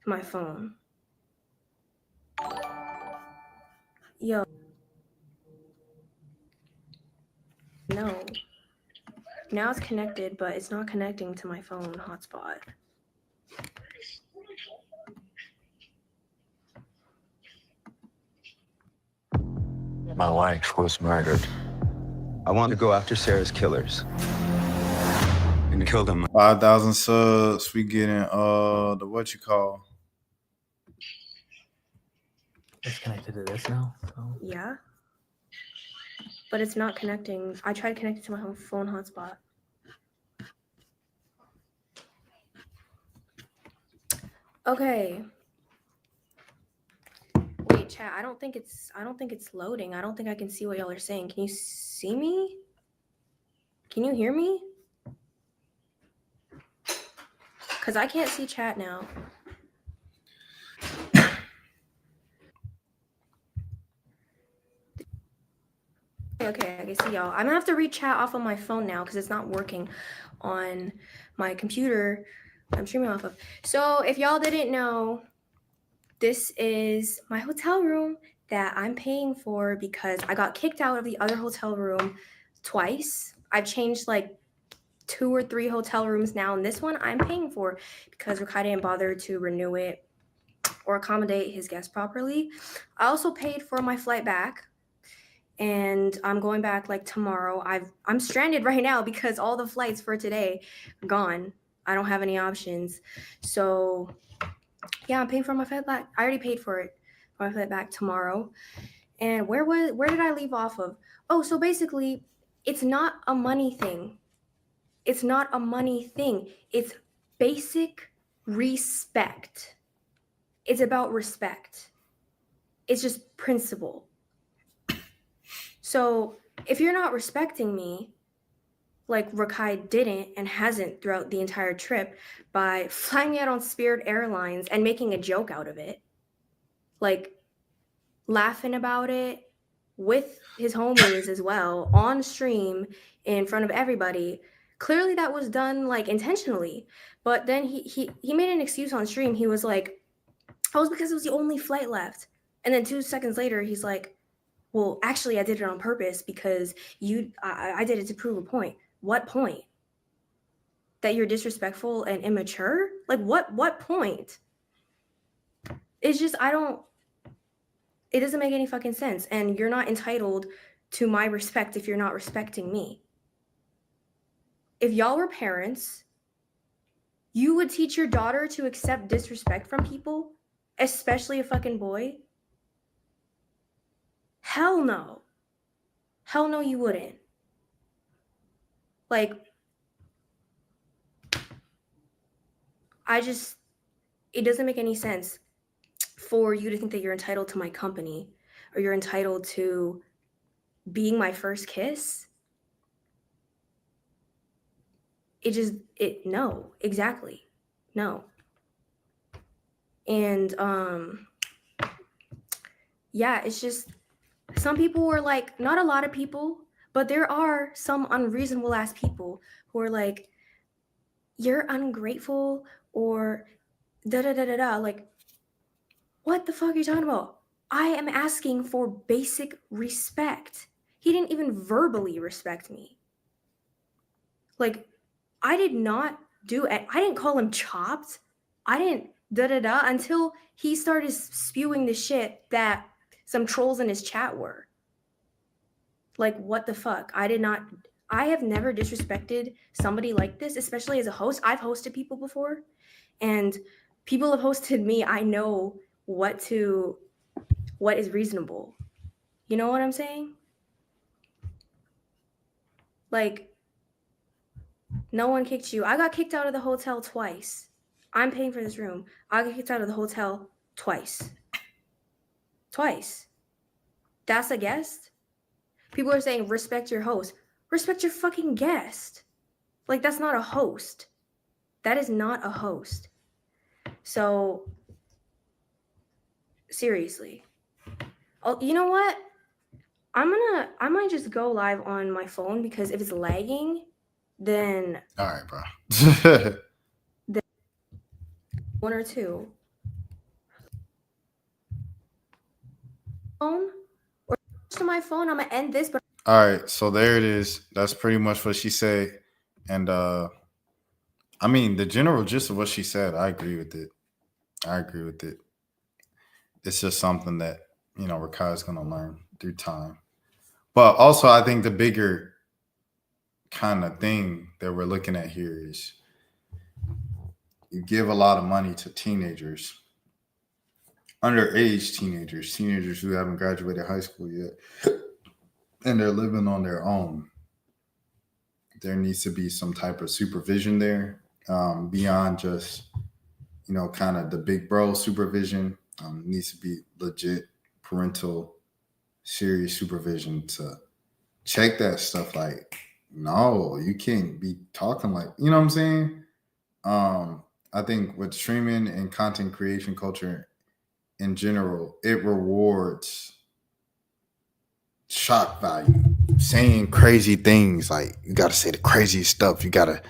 To my phone. Yo. No. Now it's connected, but it's not connecting to my phone hotspot. My wife was murdered. I want to go after Sarah's killers and kill them. 5,000 subs. We getting the what you call? It's connected to this now. So. Yeah. But it's not connecting. I tried connecting to my phone hotspot. Okay. Wait, chat. I don't think it's loading. I don't think I can see what y'all are saying. Can you see me? Can you hear me? Cause I can't see chat now. Okay, I can see y'all. I'm gonna have to read chat off of my phone now because it's not working on my computer. I'm streaming off of. So if y'all didn't know, this is my hotel room that I'm paying for because I got kicked out of the other hotel room twice. I've changed like 2 or 3 hotel rooms now, and this one I'm paying for because Rakai didn't bother to renew it or accommodate his guests properly. I also paid for my flight back, and I'm going back like tomorrow. I'm stranded right now because all the flights for today are gone. I don't have any options. So yeah, I'm paying for my flight back. I already paid for it. My flight back tomorrow. And where did I leave off of? Oh, so basically, it's not a money thing. It's not a money thing. It's basic respect. It's about respect. It's just principle. So if you're not respecting me, like Rakai didn't and hasn't throughout the entire trip by flying me out on Spirit Airlines and making a joke out of it, like laughing about it with his homies as well on stream in front of everybody. Clearly that was done like intentionally, but then he made an excuse on stream. He was like, oh, it was because it was the only flight left. And then 2 seconds later, he's like, well, actually I did it on purpose because I did it to prove a point. What point? That you're disrespectful and immature? Like what point? It's just, it doesn't make any fucking sense. And you're not entitled to my respect if you're not respecting me. If y'all were parents, you would teach your daughter to accept disrespect from people, especially a fucking boy? Hell no. Hell no, you wouldn't. Like, it doesn't make any sense for you to think that you're entitled to my company or you're entitled to being my first kiss. No, exactly. No. And, yeah, it's just, some people were like, not a lot of people, but there are some unreasonable ass people who are like, you're ungrateful or da-da-da-da-da. Like, what the fuck are you talking about? I am asking for basic respect. He didn't even verbally respect me. Like, I did not do it. I didn't call him chopped. I didn't da-da-da until he started spewing the shit that some trolls in his chat were. Like, what the fuck? I have never disrespected somebody like this, especially as a host. I've hosted people before, and people have hosted me. I know what is reasonable. You know what I'm saying? Like, no one kicked you. I got kicked out of the hotel twice. I'm paying for this room. I got kicked out of the hotel twice. Twice. That's a guest? People are saying, respect your host. Respect your fucking guest. Like, that's not a host. That is not a host. So, seriously. Oh, you know what? I might just go live on my phone because if it's lagging, then all right, bro. then 1 or 2. Phone or to my phone. I'm gonna end this, but all right, so there it is. That's pretty much what she said. And I mean, the general gist of what she said, I agree with it. It's just something that, you know, Rakai is going to learn through time. But also, I think the bigger kind of thing that we're looking at here is you give a lot of money to teenagers, underage teenagers who haven't graduated high school yet, and they're living on their own. There needs to be some type of supervision there, beyond just, you know, kind of the big bro supervision. Needs to be legit parental, serious supervision to check that stuff. Like, no, you can't be talking like, you know what I'm saying? I think with streaming and content creation culture in general, it rewards shock value, saying crazy things. Like, you got to say the craziest stuff. You got to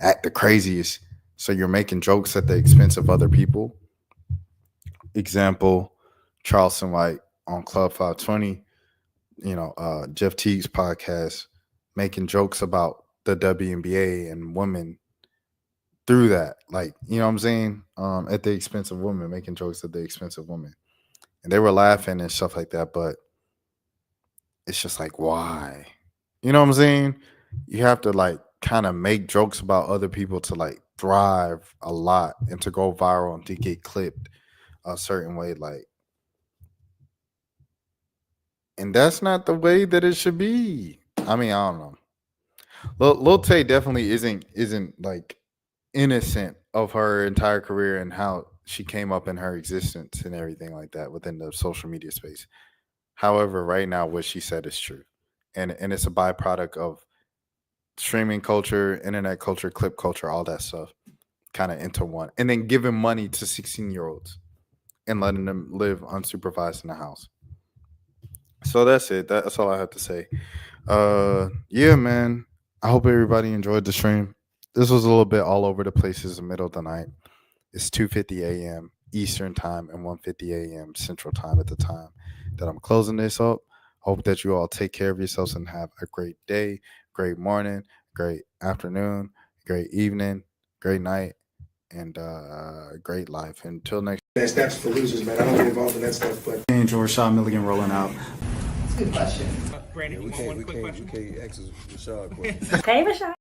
act the craziest. So you're making jokes at the expense of other people. Example, Charleston White on Club 520, you know, Jeff Teague's podcast, making jokes about the WNBA and women through that. Like, you know what I'm saying? At the expense of women, making jokes at the expense of women. And they were laughing and stuff like that, but it's just like, why? You know what I'm saying? You have to like kind of make jokes about other people to like thrive a lot and to go viral and to get clipped a certain way. Like, and that's not the way that it should be. I mean, I don't know. Lil Tay definitely isn't like innocent of her entire career and how she came up in her existence and everything like that within the social media space. However, right now, what she said is true. And it's a byproduct of streaming culture, internet culture, clip culture, all that stuff kind of into one. And then giving money to 16-year-olds and letting them live unsupervised in the house. So that's it. That's all I have to say. Yeah, man. I hope everybody enjoyed the stream. This was a little bit all over the place. It's the middle of the night. It's 2:50 a.m. Eastern time and 1:50 a.m. Central time at the time that I'm closing this up. Hope that you all take care of yourselves and have a great day, great morning, great afternoon, great evening, great night, and great life. Until next. That's for losers, man. I don't get involved in that stuff, but. Enjoy Rashad Milligan rolling out. That's a good question. Brandon, we can't ask Rashad a question. Hey, Rashad.